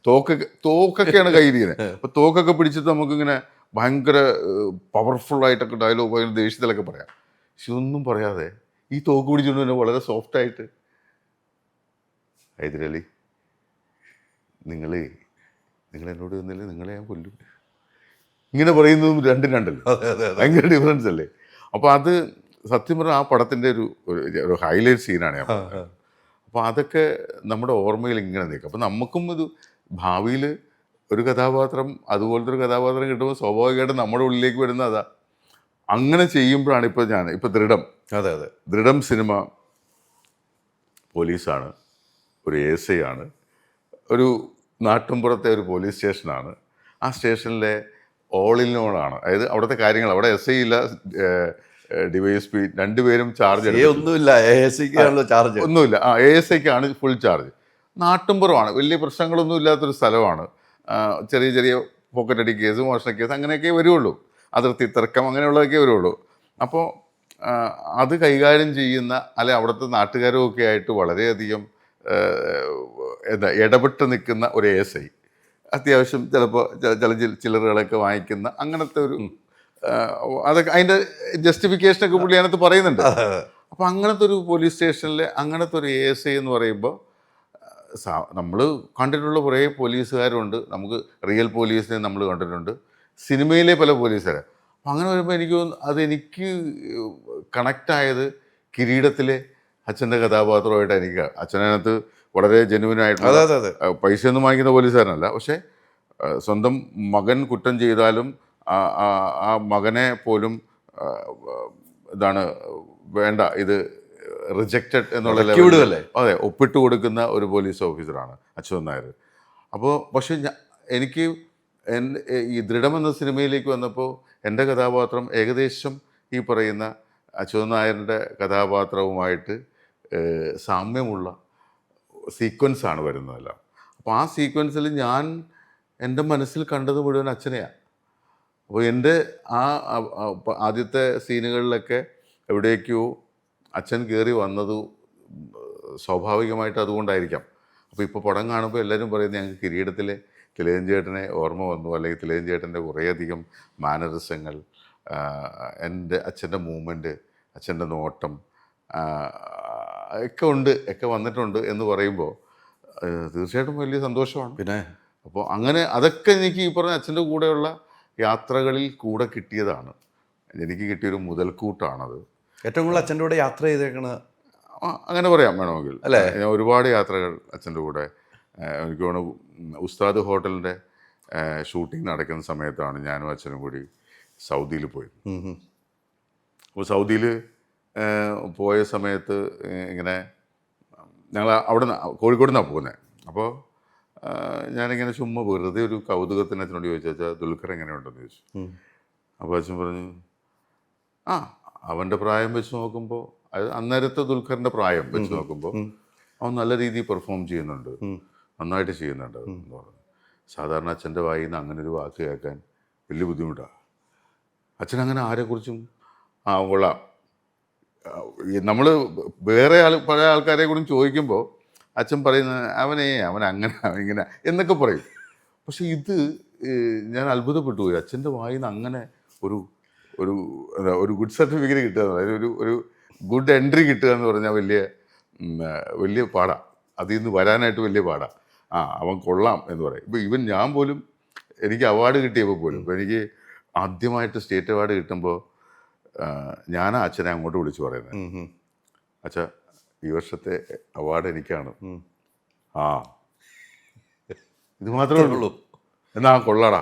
Speaker 2: തോക്കൊക്കെയാണ് കയ്യിരിക്കുന്നത്. അപ്പോൾ തോക്കൊക്കെ പിടിച്ചിട്ട് നമുക്കിങ്ങനെ ഭയങ്കര പവർഫുള്ളായിട്ടൊക്കെ ഡയലോഗ് ഭയങ്കര ദേഷ്യത്തിലൊക്കെ പറയാം. പക്ഷെ ഇതൊന്നും പറയാതെ ഈ തോക്ക് പിടിച്ചുകൊണ്ട് തന്നെ വളരെ സോഫ്റ്റായിട്ട്, ഹൈദരലി നിങ്ങൾ എന്നോട് തന്നില്ലേ, നിങ്ങളെ ഞാൻ കൊല്ലും, ഇങ്ങനെ പറയുന്നതും രണ്ടും രണ്ടല്ലോ, ഭയങ്കര ഡിഫറൻസ് അല്ലേ. അപ്പോൾ അത് സത്യം പറഞ്ഞാൽ ആ പടത്തിൻ്റെ ഒരു ഹൈലൈറ്റ് സീനാണ് ഞാൻ പറഞ്ഞത്. അപ്പോൾ അതൊക്കെ നമ്മുടെ ഓർമ്മയിൽ ഇങ്ങനെ നിൽക്കും. അപ്പോൾ നമുക്കും ഇത് ഭാവിയിൽ ഒരു കഥാപാത്രം, അതുപോലത്തെ ഒരു കഥാപാത്രം കിട്ടുമ്പോൾ സ്വാഭാവികമായിട്ടും നമ്മുടെ ഉള്ളിലേക്ക് വരുന്ന അതാ. അങ്ങനെ ചെയ്യുമ്പോഴാണ് ഇപ്പോൾ ദൃഢം സിനിമ പോലീസാണ്, ഒരു ASI ആണ്, ഒരു നാട്ടുംപുറത്തെ ഒരു പോലീസ് സ്റ്റേഷനാണ്. ആ സ്റ്റേഷനിലെ ഓൾ ഇൻ ഓളാണ്. അതായത് അവിടുത്തെ കാര്യങ്ങൾ, അവിടെ SI ഇല്ല, DYSP, രണ്ടുപേരും ചാർജ്
Speaker 1: ഒന്നുമില്ല,
Speaker 2: ഒന്നുമില്ല. ASIക്കാണ് ഫുൾ ചാർജ്. നാട്ടുംപുറമാണ്, വലിയ പ്രശ്നങ്ങളൊന്നും ഇല്ലാത്തൊരു സ്ഥലമാണ്. ചെറിയ ചെറിയ പോക്കറ്റടി കേസ്, മോഷണ കേസ് അങ്ങനെയൊക്കെ വരുള്ളൂ, അതിർത്തി തർക്കം അങ്ങനെയുള്ളതൊക്കെ വരുള്ളൂ. അപ്പോൾ അത് കൈകാര്യം ചെയ്യുന്ന, അല്ലെ അവിടുത്തെ നാട്ടുകാരും ഒക്കെ ആയിട്ട് വളരെയധികം ഇടപെട്ട് നിൽക്കുന്ന ഒരു ASI, അത്യാവശ്യം ചിലപ്പോൾ ചില്ലറുകളൊക്കെ വാങ്ങിക്കുന്ന അങ്ങനത്തെ ഒരു അതൊക്കെ അതിൻ്റെ ജസ്റ്റിഫിക്കേഷനൊക്കെ പുള്ളി അതിനകത്ത് പറയുന്നുണ്ട്. അപ്പോൾ അങ്ങനത്തെ ഒരു പോലീസ് സ്റ്റേഷനിലെ അങ്ങനത്തെ ഒരു ASI എന്ന് പറയുമ്പോൾ നമ്മൾ കണ്ടിട്ടുള്ള കുറേ പോലീസുകാരുണ്ട്, നമുക്ക് റിയൽ പോലീസിനെ നമ്മൾ കണ്ടിട്ടുണ്ട്, സിനിമയിലെ പല പോലീസുകാരെ. അപ്പം അങ്ങനെ വരുമ്പോൾ അതെനിക്ക് കണക്റ്റായത് കിരീടത്തിലെ അച്ഛൻ്റെ കഥാപാത്രമായിട്ട് എനിക്ക്. അച്ഛനകത്ത് വളരെ ജെന്യുവനായിട്ടുള്ള, പൈസയൊന്നും വാങ്ങിക്കുന്ന പോലീസുകാരനല്ല, പക്ഷേ സ്വന്തം മകൻ കുറ്റം ചെയ്താലും ആ മകനെ പോലും വേണ്ട, ഇത് റിജക്റ്റഡ് എന്നുള്ള ലെവലിൽ അതെ ഒപ്പിട്ട് കൊടുക്കുന്ന ഒരു പോലീസ് ഓഫീസറാണ് അച്യുതൻ നായർ. അപ്പോൾ പക്ഷേ എനിക്ക് ഈ ദൃഢം എന്ന സിനിമയിലേക്ക് വന്നപ്പോൾ എൻ്റെ കഥാപാത്രം ഏകദേശം ഈ പറയുന്ന അച്യുതൻ നായരുടെ കഥാപാത്രവുമായിട്ട് സാമ്യമുള്ള സീക്വൻസാണ് വരുന്നതെല്ലാം. അപ്പോൾ ആ സീക്വൻസിൽ ഞാൻ എൻ്റെ മനസ്സിൽ കണ്ടത് മുഴുവൻ അച്ഛനെയാണ്. അപ്പോൾ എൻ്റെ ആദ്യത്തെ സീനുകളിലൊക്കെ എവിടേക്കോ അച്ഛൻ കയറി വന്നത് സ്വാഭാവികമായിട്ട് അതുകൊണ്ടായിരിക്കാം. അപ്പോൾ ഇപ്പോൾ പടം കാണുമ്പോൾ എല്ലാവരും പറയുന്നത് ഞങ്ങൾക്ക് കിരീടത്തിലെ തിലകൻ ചേട്ടനെ ഓർമ്മ വന്നു, അല്ലെങ്കിൽ തിലകൻ ചേട്ടൻ്റെ കുറേയധികം മാനറിസങ്ങൾ, എൻ്റെ അച്ഛൻ്റെ മൂവ്മെൻറ്റ്, അച്ഛൻ്റെ നോട്ടം ഒക്കെ വന്നിട്ടുണ്ട് എന്ന് പറയുമ്പോൾ തീർച്ചയായിട്ടും വലിയ സന്തോഷമാണ്.
Speaker 1: പിന്നെ
Speaker 2: അപ്പോൾ അങ്ങനെ അതൊക്കെ എനിക്ക് ഈ പറഞ്ഞ അച്ഛൻ്റെ കൂടെയുള്ള യാത്രകളിൽ കൂടെ കിട്ടിയതാണ്, എനിക്ക് കിട്ടിയൊരു മുതൽക്കൂട്ടാണത്.
Speaker 1: ഏറ്റവും കൂടുതൽ അച്ഛൻ്റെ കൂടെ യാത്ര ചെയ്തേക്കണ
Speaker 2: അങ്ങനെ പറയാം വേണമെങ്കിൽ
Speaker 1: അല്ലേ.
Speaker 2: ഞാൻ ഒരുപാട് യാത്രകൾ അച്ഛൻ്റെ കൂടെ, എനിക്ക് തോന്നുന്നു ഉസ്താദ് ഹോട്ടലിൻ്റെ ഷൂട്ടിംഗ് നടക്കുന്ന സമയത്താണ് ഞാനും അച്ഛനും കൂടി സൗദിയിൽ പോയത്. അപ്പോൾ സൗദിയിൽ പോയ സമയത്ത് ഇങ്ങനെ ഞങ്ങൾ അവിടെ നിന്ന് കോഴിക്കോട് നിന്നാണ് പോകുന്നത്. അപ്പോൾ ഞാനിങ്ങനെ ചുമ്മാ വെറുതെ ഒരു കൗതുകത്തിന് അച്ഛനോട് ചോദിച്ചാൽ ദുൽഖർ എങ്ങനെയുണ്ടെന്ന് ചോദിച്ചു. അപ്പോൾ അച്ഛൻ പറഞ്ഞു, അവൻ്റെ പ്രായം വെച്ച് നോക്കുമ്പോൾ, അത് അന്നേരത്തെ ദുൽഖറിൻ്റെ പ്രായം വെച്ച് നോക്കുമ്പോൾ അവൻ നല്ല രീതിയിൽ പെർഫോം ചെയ്യുന്നുണ്ട്, നന്നായിട്ട് ചെയ്യുന്നുണ്ട് എന്ന് പറഞ്ഞു. സാധാരണ അച്ഛൻ്റെ വായിൽ നിന്ന് അങ്ങനെ ഒരു വാക്ക് കേൾക്കാൻ വലിയ ബുദ്ധിമുട്ടാണ്. അച്ഛൻ അങ്ങനെ ആരെക്കുറിച്ചും കൊള്ളാം, നമ്മൾ വേറെ പല ആൾക്കാരെ കൂടി ചോദിക്കുമ്പോൾ അച്ഛൻ പറയുന്നത് അവൻ അങ്ങനെ ഇങ്ങനെ എന്നൊക്കെ പറയും. പക്ഷെ ഇത് ഞാൻ അത്ഭുതപ്പെട്ടു പോയി. അച്ഛൻ്റെ വായിൽ നിന്ന് അങ്ങനെ ഒരു ഗുഡ് സർട്ടിഫിക്കറ്റ് കിട്ടുക, അതായത് ഒരു ഗുഡ് എൻട്രി കിട്ടുക എന്ന് പറഞ്ഞാൽ വലിയ പാടാണ്. അതിൽ നിന്ന് വരാനായിട്ട് വലിയ പാടാണ്. അവൻ കൊള്ളാം എന്ന് പറയും. ഇപ്പോൾ ഈവൻ ഞാൻ പോലും, എനിക്ക് അവാർഡ് കിട്ടിയപ്പോൾ പോലും, ഇപ്പോൾ എനിക്ക് ആദ്യമായിട്ട് സ്റ്റേറ്റ് അവാർഡ് കിട്ടുമ്പോൾ ഞാൻ അച്ഛനെ അങ്ങോട്ട് വിളിച്ച് പറയുന്നത്, അച്ഛാ ഈ വർഷത്തെ അവാർഡ് എനിക്കാണ്. ഇത് മാത്രമേ ഉള്ളൂ. എന്നാ കൊള്ളാടാ,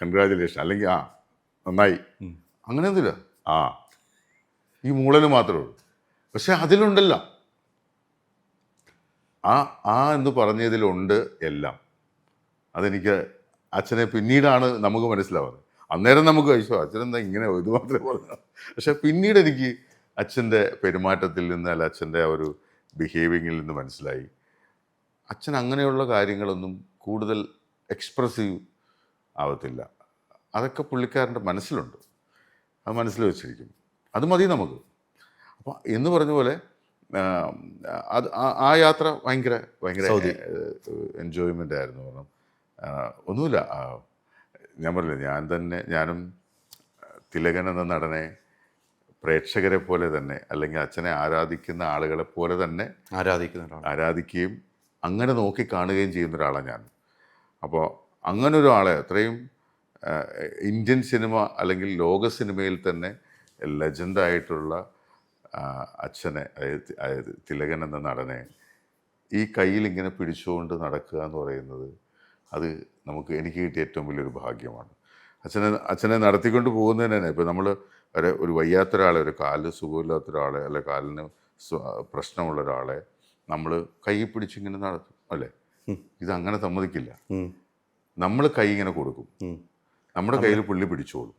Speaker 2: കൺഗ്രാജുലേഷൻ, അല്ലെങ്കിൽ നന്നായി, അങ്ങനെയൊന്നുമില്ല, ഈ മൂളന് മാത്രമേ ഉള്ളൂ. പക്ഷെ അതിലുണ്ടല്ലോ എന്ന് പറഞ്ഞതിലുണ്ട് എല്ലാം. അതെനിക്ക് അച്ഛനെ പിന്നീടാണ് നമുക്ക് മനസ്സിലാവുന്നത്. അന്നേരം നമുക്ക് കഴിച്ചോ അച്ഛനെന്താ ഇങ്ങനെ ഇത് മാത്രമേ പറഞ്ഞു. പക്ഷെ പിന്നീട് എനിക്ക് അച്ഛൻ്റെ പെരുമാറ്റത്തിൽ നിന്ന്, അല്ല അച്ഛൻ്റെ ആ ഒരു ബിഹേവിങ്ങിൽ നിന്ന് മനസ്സിലായി അച്ഛൻ അങ്ങനെയുള്ള കാര്യങ്ങളൊന്നും കൂടുതൽ എക്സ്പ്രസീവ് ആവത്തില്ല. അതൊക്കെ പുള്ളിക്കാരൻ്റെ മനസ്സിലുണ്ട്, അത് മനസ്സിൽ വെച്ചിരിക്കും, അത് മതി നമുക്ക്. അപ്പോൾ എന്ന് പറഞ്ഞ പോലെ അത് ആ യാത്ര ഭയങ്കര ഭയങ്കര എൻജോയ്മെൻ്റ് ആയിരുന്നു. കാരണം ഒന്നുമില്ല, ഞാൻ പറഞ്ഞില്ല, ഞാനും തിലകൻ എന്ന നടനെ പ്രേക്ഷകരെ പോലെ തന്നെ, അല്ലെങ്കിൽ അച്ഛനെ ആരാധിക്കുന്ന ആളുകളെ പോലെ തന്നെ ആരാധിക്കുകയും അങ്ങനെ നോക്കി കാണുകയും ചെയ്യുന്ന ഒരാളാണ് ഞാൻ. അപ്പോൾ അങ്ങനെ ഒരാളെ അത്രയും ഇന്ത്യൻ സിനിമ അല്ലെങ്കിൽ ലോക സിനിമയിൽ തന്നെ ലെജൻഡായിട്ടുള്ള അച്ഛനെ, അതായത് തിലകൻ എന്ന നടനെ ഈ കയ്യിൽ ഇങ്ങനെ പിടിച്ചുകൊണ്ട് നടക്കുക എന്ന് പറയുന്നത് അത് എനിക്ക് കിട്ടിയ ഏറ്റവും വലിയൊരു ഭാഗ്യമാണ്. അച്ഛനെ നടത്തിക്കൊണ്ട് പോകുന്നതിന് തന്നെ ഇപ്പോൾ നമ്മൾ ഒരു വയ്യാത്തൊരാളെ, ഒരു കാലിന് സുഖമില്ലാത്ത ഒരാളെ, അല്ലെ കാലിന് പ്രശ്നമുള്ള ഒരാളെ നമ്മൾ കൈ പിടിച്ചിങ്ങനെ നടത്തും അല്ലേ? ഇതങ്ങനെ സമ്മതിക്കില്ല. നമ്മൾ കൈ ഇങ്ങനെ കൊടുക്കും, നമ്മുടെ കയ്യിൽ പുള്ളി പിടിച്ചോളും.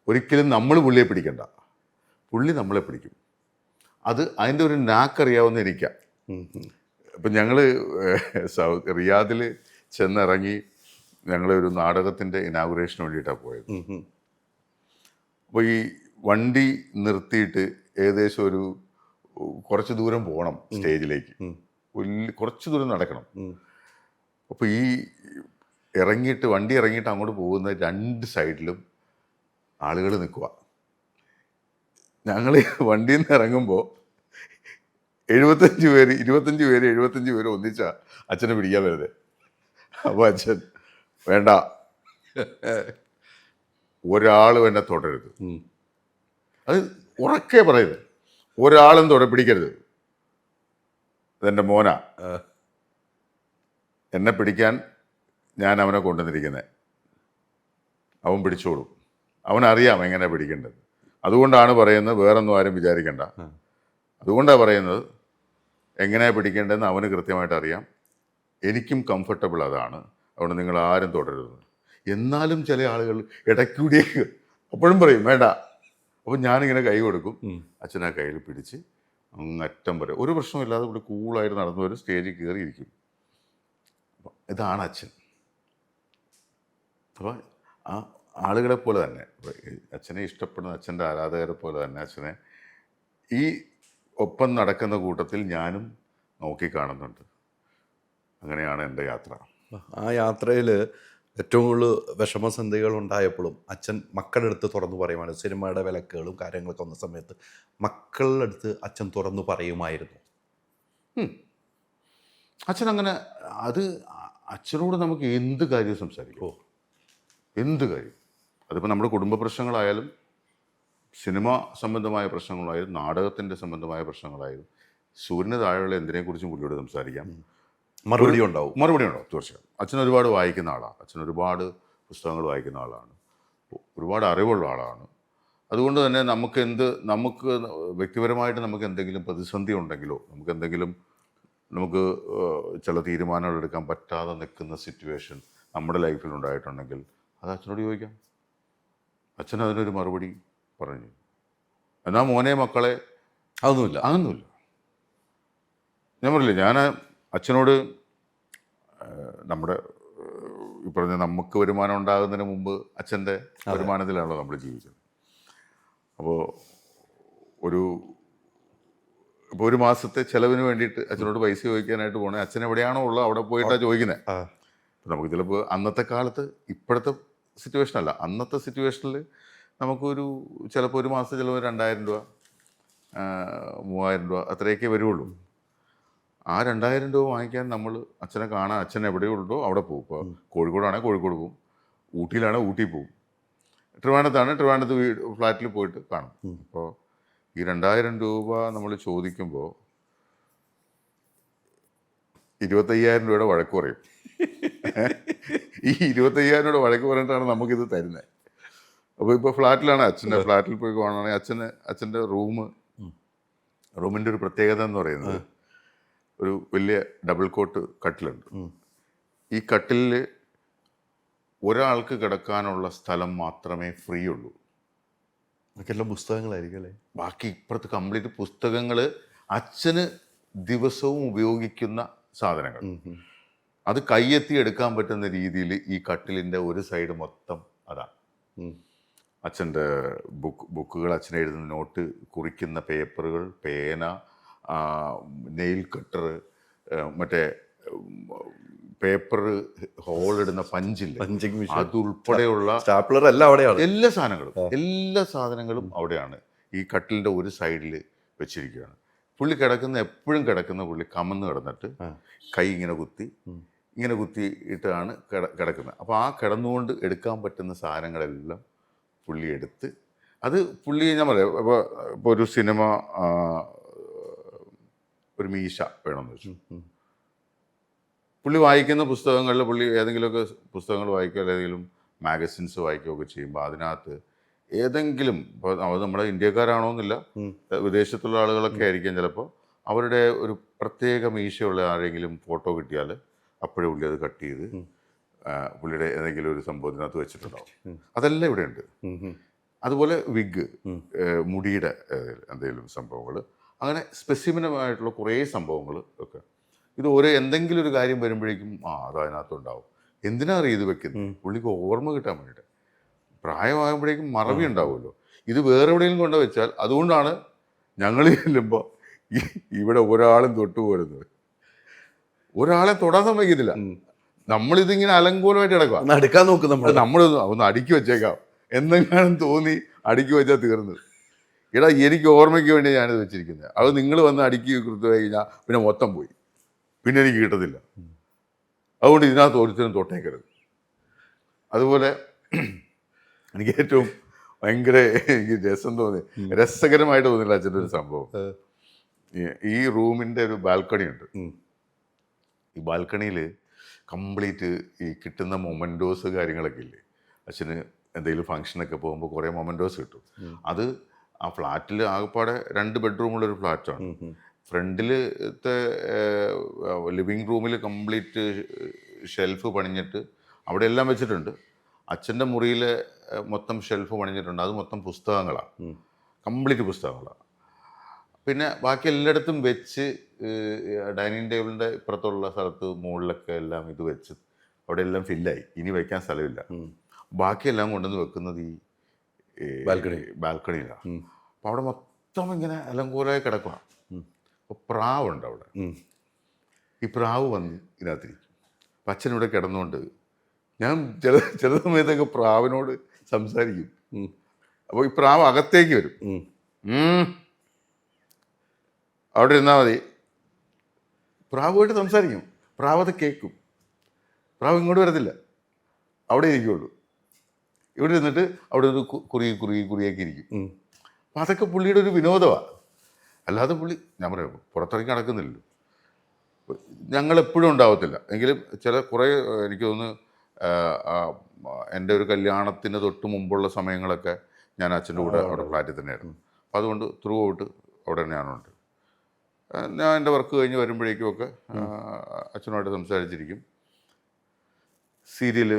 Speaker 2: ഒരിക്കലും നമ്മൾ പുള്ളിയെ പിടിക്കണ്ട, പുള്ളി നമ്മളെ പിടിക്കും. അതിൻ്റെ ഒരു നാക്കറിയാവുന്ന എനിക്കാ. ഇപ്പം ഞങ്ങൾ റിയാദിൽ ചെന്നിറങ്ങി ഞങ്ങളൊരു നാടകത്തിൻ്റെ ഇനാഗുറേഷന് വേണ്ടിയിട്ടാണ് പോയത്. അപ്പോൾ ഈ വണ്ടി നിർത്തിയിട്ട് ഏകദേശം ഒരു കുറച്ച് ദൂരം പോകണം സ്റ്റേജിലേക്ക്, കുറച്ച് ദൂരം നടക്കണം. അപ്പോൾ ഈ വണ്ടി ഇറങ്ങിയിട്ട് അങ്ങോട്ട് പോകുന്ന രണ്ട് സൈഡിലും ആളുകൾ നിൽക്കുക. ഞങ്ങൾ വണ്ടിയിൽ നിന്ന് ഇറങ്ങുമ്പോൾ 25 പേര് ഒന്നിച്ചാ അച്ഛനെ പിടിക്കാൻ വരുന്നത്. അപ്പോൾ അച്ഛൻ വേണ്ട, ഒരാളും എന്നെ തൊടരുത്, അത് ഉറക്കെ പറയുന്നത്, ഒരാളും പിടിക്കരുത്, അതെൻ്റെ മോനാ, എന്നെ പിടിക്കാൻ ഞാൻ അവനെ കൊണ്ടുവന്നിരിക്കുന്നത്, അവൻ പിടിച്ചോളും, അവനറിയാം എങ്ങനെ പിടിക്കേണ്ടത്. അതുകൊണ്ടാണ് പറയുന്നത്, വേറൊന്നും ആരും വിചാരിക്കണ്ട, അതുകൊണ്ടാണ് പറയുന്നത് എങ്ങനെയാണ് പിടിക്കേണ്ടതെന്ന് അവന് കൃത്യമായിട്ട് അറിയാം, എനിക്കും കംഫർട്ടബിൾ അതാണ്, അതുകൊണ്ട് നിങ്ങൾ ആരും തുടരുത്. എന്നാലും ചില ആളുകൾ ഇടയ്ക്കൂടിയേക്ക് അപ്പോഴും പറയും വേണ്ട. അപ്പം ഞാനിങ്ങനെ കൈ കൊടുക്കും, അച്ഛൻ ആ കയ്യിൽ പിടിച്ച് അങ്ങറ്റം വരെ ഒരു പ്രശ്നമില്ലാതെ ഇവിടെ കൂളായിട്ട് നടന്നു വരും, സ്റ്റേജിൽ കയറിയിരിക്കും. ഇതാണ് അച്ഛൻ. അപ്പോൾ ആ ആളുകളെ പോലെ തന്നെ, അച്ഛനെ ഇഷ്ടപ്പെടുന്ന അച്ഛൻ്റെ ആരാധകരെ പോലെ തന്നെ അച്ഛനെ ഈ ഒപ്പം നടക്കുന്ന കൂട്ടത്തിൽ ഞാനും നോക്കിക്കാണുന്നുണ്ട്. അങ്ങനെയാണ് എൻ്റെ യാത്ര.
Speaker 1: ആ യാത്രയിൽ ഏറ്റവും കൂടുതൽ വിഷമസന്ധികൾ ഉണ്ടായപ്പോഴും അച്ഛൻ മക്കളുടെ അടുത്ത് തുറന്നു പറയുമായിരുന്നു. സിനിമയുടെ വിലക്കുകളും കാര്യങ്ങളൊക്കെ വന്ന സമയത്ത് മക്കളുടെ അടുത്ത് അച്ഛൻ തുറന്നു പറയുമായിരുന്നു.
Speaker 2: അച്ഛൻ അങ്ങനെ അച്ഛനോട് നമുക്ക് എന്ത് കാര്യവും സംസാരിക്കും, എന്ത് കാര്യം. അതിപ്പോൾ നമ്മുടെ കുടുംബ പ്രശ്നങ്ങളായാലും സിനിമ സംബന്ധമായ പ്രശ്നങ്ങളായാലും നാടകത്തിൻ്റെ സംബന്ധമായ പ്രശ്നങ്ങളായാലും സൂര്യന് താഴെയുള്ള എന്തിനെക്കുറിച്ചും പുള്ളിയോട് സംസാരിക്കാം, മറുപടി ഉണ്ടാവും തീർച്ചയായും. അച്ഛൻ ഒരുപാട് വായിക്കുന്ന ആളാണ്, അച്ഛൻ ഒരുപാട് പുസ്തകങ്ങൾ വായിക്കുന്ന ആളാണ്, ഒരുപാട് അറിവുള്ള ആളാണ്. അതുകൊണ്ട് തന്നെ നമുക്ക് വ്യക്തിപരമായിട്ട് നമുക്ക് എന്തെങ്കിലും പ്രതിസന്ധി ഉണ്ടെങ്കിലോ നമുക്ക് ചില തീരുമാനങ്ങൾ എടുക്കാൻ പറ്റാതെ നിൽക്കുന്ന സിറ്റുവേഷൻ നമ്മുടെ ലൈഫിൽ ഉണ്ടായിട്ടുണ്ടെങ്കിൽ അത് അച്ഛനോട് ചോദിക്കാം. അച്ഛൻ അതിനൊരു മറുപടി പറഞ്ഞു. എന്നാൽ മോനെ മക്കളെ അതൊന്നുമില്ല. ഞാൻ പറഞ്ഞില്ലേ, ഞാൻ അച്ഛനോട് നമ്മുടെ ഈ പറഞ്ഞ നമുക്ക് വരുമാനം ഉണ്ടാകുന്നതിന് മുമ്പ് അച്ഛൻ്റെ വരുമാനത്തിലാണല്ലോ നമ്മൾ ജീവിച്ചത്. അപ്പോൾ ഒരു മാസത്തെ ചിലവിന് വേണ്ടിയിട്ട് അച്ഛനോട് പൈസ ചോദിക്കാനായിട്ട് പോകണേ, അച്ഛൻ എവിടെയാണോ ഉള്ളത് അവിടെ പോയിട്ടാണ് ചോദിക്കുന്നത്. അപ്പോൾ നമുക്ക് ചിലപ്പോൾ അന്നത്തെ കാലത്ത് ഇപ്പോഴത്തെ സിറ്റുവേഷൻ അല്ല, അന്നത്തെ സിറ്റുവേഷനിൽ ചിലപ്പോൾ ഒരു മാസത്തെ ചിലവ് 2000 രൂപ 3000 രൂപ അത്രയൊക്കെ വരുള്ളൂ. ആ 2000 രൂപ വാങ്ങിക്കാൻ നമ്മൾ അച്ഛനെ കാണാൻ അച്ഛൻ എവിടെയുള്ളോ അവിടെ പോകും. ഇപ്പോൾ കോഴിക്കോടാണെങ്കിൽ കോഴിക്കോട് പോകും, ഊട്ടിയിലാണെങ്കിൽ ഊട്ടി പോകും, ട്രിവാൻഡ്രത്ത് ഫ്ലാറ്റിൽ പോയിട്ട് കാണും. അപ്പോൾ ഈ 2000 രൂപ നമ്മൾ ചോദിക്കുമ്പോൾ 25000 രൂപയുടെ വഴക്ക് പറയും. ഈ 25000 രൂപയുടെ വഴക്ക് പറഞ്ഞിട്ടാണ് നമുക്കിത് തരുന്നത്. അപ്പോൾ ഇപ്പോൾ ഫ്ലാറ്റിലാണ്, അച്ഛൻ്റെ ഫ്ലാറ്റിൽ പോയി കാണുകയാണെങ്കിൽ അച്ഛൻ്റെ റൂമിൻ്റെ ഒരു പ്രത്യേകത എന്ന് പറയുന്നത് ഒരു വലിയ ഡബിൾ കോട്ട് കട്ടിലുണ്ട്. ഈ കട്ടിലിൽ ഒരാൾക്ക് കിടക്കാനുള്ള സ്ഥലം മാത്രമേ ഫ്രീ ഉള്ളൂ.
Speaker 1: ബാക്കിയെല്ലാം പുസ്തകങ്ങളായിരിക്കും അല്ലേ?
Speaker 2: ബാക്കി ഇപ്പുറത്ത് കംപ്ലീറ്റ് പുസ്തകങ്ങൾ. അച്ഛന് ദിവസവും ഉപയോഗിക്കുന്ന സാധനങ്ങൾ. അത് കയ്യെത്തി എടുക്കാൻ പറ്റുന്ന രീതിയിൽ ഈ കട്ടിലിൻ്റെ ഒരു സൈഡ് മൊത്തം അതാണ്. അച്ഛൻ്റെ ബുക്കുകൾ, അച്ഛൻ എഴുതുന്ന നോട്ട്, കുറിക്കുന്ന പേപ്പറുകൾ, പേന, നെയിൽ കട്ടർ, മറ്റേ പേപ്പർ ഹോളിടുന്ന പഞ്ചില്ല, അതുൾപ്പെടെയുള്ള
Speaker 1: സ്റ്റാപ്ലർ എല്ലാം അവിടെയാണ്.
Speaker 2: എല്ലാ സാധനങ്ങളും അവിടെയാണ്. ഈ കട്ടിലിൻ്റെ ഒരു സൈഡിൽ വെച്ചിരിക്കുകയാണ്. പുള്ളി എപ്പോഴും കിടക്കുന്ന പുള്ളി കമന്ന് കിടന്നിട്ട് കൈ ഇങ്ങനെ കുത്തിയിട്ടാണ് കിടക്കുന്നത്. അപ്പോൾ ആ കിടന്നുകൊണ്ട് എടുക്കാൻ പറ്റുന്ന സാധനങ്ങളെല്ലാം പുള്ളി എടുത്ത്, അത് പുള്ളി ഞാൻ പറയാം, ഇപ്പോൾ ഒരു സിനിമ ഒരു മീശ വേണമെന്ന് വെച്ചു, പുള്ളി വായിക്കുന്ന പുസ്തകങ്ങളിൽ പുള്ളി ഏതെങ്കിലുമൊക്കെ പുസ്തകങ്ങൾ വായിക്കുകയോ ഏതെങ്കിലും മാഗസിൻസ് വായിക്കുകയൊക്കെ ചെയ്യുമ്പോൾ അതിനകത്ത് ഏതെങ്കിലും, ഇപ്പോൾ അത് നമ്മുടെ ഇന്ത്യക്കാരാണോന്നില്ല, വിദേശത്തുള്ള ആളുകളൊക്കെ ആയിരിക്കാം ചിലപ്പോൾ, അവരുടെ ഒരു പ്രത്യേക മീശയുള്ള ആരെങ്കിലും ഫോട്ടോ കിട്ടിയാൽ അപ്പോഴേ പുള്ളി അത് കട്ട് ചെയ്ത് പുള്ളിയുടെ ഏതെങ്കിലും ഒരു സംഭവത്തിനകത്ത് വെച്ചിട്ടുണ്ടാവും. അതെല്ലാം ഇവിടെ ഉണ്ട്. അതുപോലെ വിഗ്, മുടിയുടെ എന്തെങ്കിലും സംഭവങ്ങൾ, അങ്ങനെ സ്പെസിഫികമായിട്ടുള്ള കുറേ സംഭവങ്ങൾ ഒക്കെ. ഇത് എന്തെങ്കിലും ഒരു കാര്യം വരുമ്പോഴേക്കും അത് അതിനകത്തുണ്ടാവും. എന്തിനാ ഇത് വെക്കുന്നത്? പുള്ളിക്ക് ഓർമ്മ കിട്ടാൻ വേണ്ടിയിട്ട്. പ്രായമാകുമ്പോഴേക്കും മറവി ഉണ്ടാവുമല്ലോ. ഇത് വേറെ എവിടെയെങ്കിലും കൊണ്ട് വെച്ചാൽ, അതുകൊണ്ടാണ് ഞങ്ങൾ ചെല്ലുമ്പോൾ ഇവിടെ ഒരാളും തൊട്ടു പോരുന്നത്. ഒരാളെ തൊടാൻ സമ്മതിക്കത്തില്ല. നമ്മളിതിങ്ങനെ അലങ്കോലമായിട്ട് കിടക്കുക.
Speaker 1: അടുക്കാൻ നോക്കും
Speaker 2: നമ്മൾ ഒന്ന് അടുക്കി വെച്ചേക്കാം എന്തെങ്കിലും തോന്നി അടുക്കി വെച്ചാൽ തീർന്നത്. എടാ, എനിക്ക് ഓർമ്മയ്ക്ക് വേണ്ടി ഞാനിത് വെച്ചിരിക്കുന്നത്. അത് നിങ്ങൾ വന്ന് അടുക്കി കൊടുത്തു കഴിഞ്ഞാൽ പിന്നെ മൊത്തം പോയി, പിന്നെ എനിക്ക് കിട്ടത്തില്ല. അതുകൊണ്ട് ഇതിനകത്ത് ഒരുത്തരും തൊട്ടേക്കരുത്. അതുപോലെ എനിക്ക് ഏറ്റവും ഭയങ്കര രസം തോന്നി, രസകരമായിട്ട് തോന്നില്ല അച്ഛൻ്റെ ഒരു സംഭവം. ഈ റൂമിൻ്റെ ഒരു ബാൽക്കണി ഉണ്ട്. ഈ ബാൽക്കണിയിൽ കംപ്ലീറ്റ് ഈ കിട്ടുന്ന മൊമെൻറ്റോസ് കാര്യങ്ങളൊക്കെ ഇല്ലേ, അച്ഛന് എന്തെങ്കിലും ഫംഗ്ഷനൊക്കെ പോകുമ്പോൾ കുറേ മൊമെൻറ്റോസ് കിട്ടും. അത് ആ ഫ്ലാറ്റിൽ ആകെപ്പാടെ 2 ബെഡ്റൂമുള്ളൊരു ഫ്ലാറ്റാണ്. ഫ്രണ്ടിലത്തെ ലിവിങ് റൂമിൽ കംപ്ലീറ്റ് ഷെൽഫ് പണിഞ്ഞിട്ട് അവിടെ എല്ലാം വെച്ചിട്ടുണ്ട്. അച്ഛൻ്റെ മുറിയിൽ മൊത്തം ഷെൽഫ് പണിഞ്ഞിട്ടുണ്ട്. അത് മൊത്തം പുസ്തകങ്ങളാണ്, കംപ്ലീറ്റ് പുസ്തകങ്ങളാണ്. പിന്നെ ബാക്കി എല്ലായിടത്തും വെച്ച് ഡൈനിങ് ടേബിളിൻ്റെ ഇപ്പുറത്തുള്ള സ്ഥലത്ത് മുകളിലൊക്കെ എല്ലാം ഇത് വെച്ച് അവിടെ എല്ലാം ഫില്ലായി. ഇനി വയ്ക്കാൻ സ്ഥലമില്ല. ബാക്കിയെല്ലാം കൊണ്ടുവന്ന് വെക്കുന്നത് ഈ ബാൽക്കണിയിലാണ്. അപ്പോൾ അവിടെ മൊത്തം ഇങ്ങനെ അലങ്കോലമായി കിടക്കുക. അപ്പോൾ പ്രാവുണ്ട് അവിടെ. ഈ പ്രാവ് വന്ന് ഇതിനകത്തിരിക്കും. അപ്പം അച്ഛനിവിടെ കിടന്നുകൊണ്ട് ഞാൻ ചില സമയത്തൊക്കെ പ്രാവിനോട് സംസാരിക്കും. അപ്പോൾ ഈ പ്രാവ് അകത്തേക്ക് വരും. അവിടെ ഇരുന്നാൽ മതി. പ്രാവുമായിട്ട് സംസാരിക്കും. പ്രാവ് അത് കേൾക്കും. പ്രാവ് ഇങ്ങോട്ട് വരത്തില്ല, അവിടെ ഇരിക്കുള്ളൂ. ഇവിടെ ഇരുന്നിട്ട് അവിടെ ഒരു കുറിയൊക്കെ ഇരിക്കും. അപ്പം അതൊക്കെ പുള്ളിയുടെ ഒരു വിനോദമാണ്. അല്ലാതെ പുള്ളി, ഞാൻ പറയാം, പുറത്തിറങ്ങി നടക്കുന്നില്ലല്ലോ. ഞങ്ങളെപ്പോഴും ഉണ്ടാവത്തില്ല. എങ്കിലും കുറേ എനിക്ക് തോന്നുന്നു എൻ്റെ ഒരു കല്യാണത്തിന് തൊട്ട് മുമ്പുള്ള സമയങ്ങളൊക്കെ ഞാൻ അച്ഛൻ്റെ കൂടെ അവിടെ ഫ്ലാറ്റിൽ തന്നെയായിരുന്നു. അപ്പം അതുകൊണ്ട് ത്രൂ ഔട്ട് അവിടെ ഞാനുണ്ട്. ഞാൻ എൻ്റെ വർക്ക് കഴിഞ്ഞ് വരുമ്പോഴേക്കുമൊക്കെ അച്ഛനുമായിട്ട് സംസാരിച്ചിരിക്കും. സീരിയൽ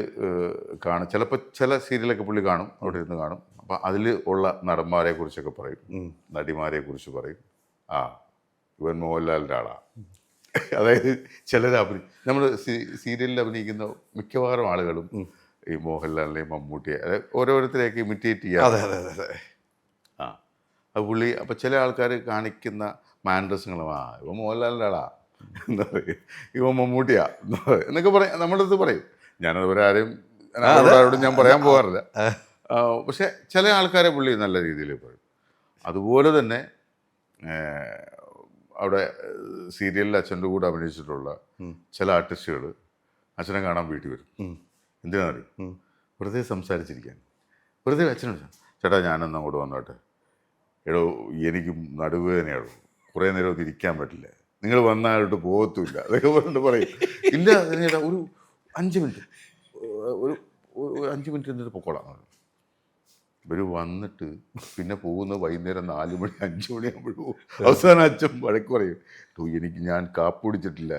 Speaker 2: കാണും. ചിലപ്പോൾ ചില സീരിയലൊക്കെ പുള്ളി കാണും, അവിടെ ഇരുന്ന് കാണും. അപ്പം അതിൽ ഉള്ള നടന്മാരെ കുറിച്ചൊക്കെ പറയും, നടിമാരെ കുറിച്ച് പറയും. ഇവൻ മോഹൻലാലിൻ്റെ ആളാണ്. അതായത് ചിലർ നമ്മൾ സീരിയലിൽ അഭിനയിക്കുന്ന മിക്കവാറും ആളുകളും ഈ മോഹൻലാലിനെയും മമ്മൂട്ടിയെ ഓരോരുത്തരെയൊക്കെ ഇമിറ്റേറ്റ് ചെയ്യാം. അത് പുള്ളി. അപ്പം ചില ആൾക്കാർ കാണിക്കുന്ന മാൻഡ്രസ്സുകളും, ഇവൻ മോഹൻലാലിൻ്റെ ആളാ എന്താ പറയുക, ഇവൻ മമ്മൂട്ടിയാ എന്നൊക്കെ പറയും, നമ്മുടെ അടുത്ത് പറയും. ഞാനതുപോലെ ആരോടും ഞാൻ പറയാൻ പോകാറില്ല. പക്ഷെ ചില ആൾക്കാരെ പുള്ളി നല്ല രീതിയിൽ പറയും. അതുപോലെ തന്നെ അവിടെ സീരിയലിൽ അച്ഛൻ്റെ കൂടെ അഭിനയിച്ചിട്ടുള്ള ചില ആർട്ടിസ്റ്റുകൾ അച്ഛനെ കാണാൻ വീട്ടിൽ വരും. എന്തിനാണെന്നറിയും? വെറുതെ സംസാരിച്ചിരിക്കാൻ. വെറുതെ അച്ഛനോട്, ചേട്ടാ ഞാനൊന്ന് അങ്ങോട്ട് വന്നോട്ടെ, എടോ എനിക്ക് നടുവേദനയുള്ളൂ, കുറേ നേരം ഒന്നും ഇരിക്കാൻ പറ്റില്ല, നിങ്ങൾ വന്നാലോട്ട് പോകത്തുമില്ല, അതൊക്കെ പറഞ്ഞിട്ട് പറയും. ഇല്ല ചേട്ടാ, ഒരു 5 മിനിറ്റ്, ഒരു 5 മിനിറ്റ് എന്നിട്ട് പൊക്കോളാം. ഇവർ വന്നിട്ട് പിന്നെ പോകുന്നത് വൈകുന്നേരം 4 മണി 5 മണിയാകുമ്പോൾ പോകും. അവസാനം അച്ഛൻ വഴക്ക് പറയും, ഞാൻ കാപ്പ് കുടിച്ചിട്ടില്ല,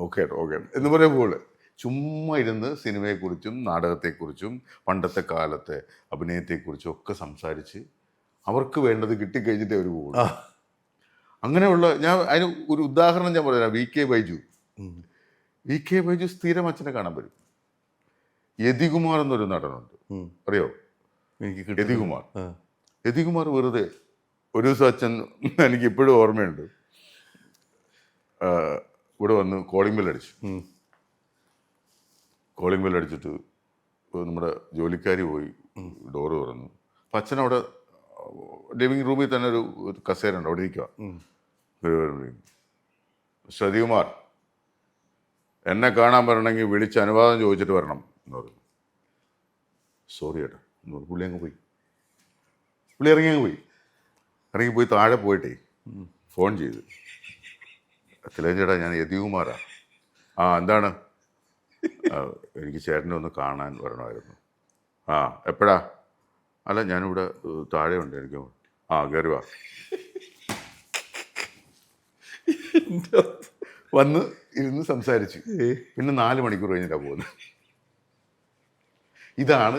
Speaker 2: ഓക്കെ എന്ന് പറയാൻ പോലെ ചുമ്മാ ഇരുന്ന് സിനിമയെക്കുറിച്ചും നാടകത്തെക്കുറിച്ചും പണ്ടത്തെ കാലത്തെ അഭിനയത്തെക്കുറിച്ചും ഒക്കെ സംസാരിച്ച് അവർക്ക് വേണ്ടത് കിട്ടിക്കഴിഞ്ഞിട്ടേ അവർ പോകുള്ളൂ. അങ്ങനെയുള്ള ഞാൻ അതിന് ഒരു ഉദാഹരണം ഞാൻ പറയാം. VK ബൈജു. VK ബൈജു സ്ഥിരം അച്ഛനെ കാണാൻ വരും. യതികുമാർ എന്നൊരു നടനുണ്ട്, അറിയോ?
Speaker 1: എനിക്ക്
Speaker 2: യതികുമാർ. യതികുമാർ വെറുതെ ഒരു ദിവസം അച്ഛൻ, എനിക്ക് ഇപ്പോഴും ഓർമ്മയുണ്ട്, ഇവിടെ വന്ന് കോളിംഗ് ബെൽ അടിച്ചു. കോളിംഗ് ബെൽ അടിച്ചിട്ട് നമ്മുടെ ജോലിക്കാരി പോയി ഡോറ് തുറന്നു. അപ്പം അച്ഛനവിടെ ലിവിങ് റൂമിൽ തന്നെ ഒരു കസേര ഉണ്ട്, അവിടെ ഇരിക്കുക. സതികുമാർ, എന്നെ കാണാൻ വരണമെങ്കിൽ വിളിച്ച് അനുവാദം ചോദിച്ചിട്ട് വരണം എന്ന് പറഞ്ഞു. സോറി ഏട്ടാ എന്ന് പറഞ്ഞു. പുള്ളി അങ്ങ് പോയി. പുള്ളി ഇറങ്ങിപ്പോയി താഴെ പോയിട്ടേ ഫോൺ ചെയ്തു. തിലകൻ ചേട്ടാ, ഞാൻ യതികുമാറാ. ആ എന്താണ്? എനിക്ക് ചേട്ടനെ ഒന്ന് കാണാൻ വരണമായിരുന്നു. ആ എപ്പോഴാ? അല്ല ഞാനിവിടെ താഴെ ഉണ്ട്, എനിക്ക്. ആ കയറി വാ. വന്ന് ഇരുന്ന് സംസാരിച്ചു. പിന്നെ 4 മണിക്കൂർ കഴിഞ്ഞിട്ടാണ് പോകുന്നത്. ഇതാണ്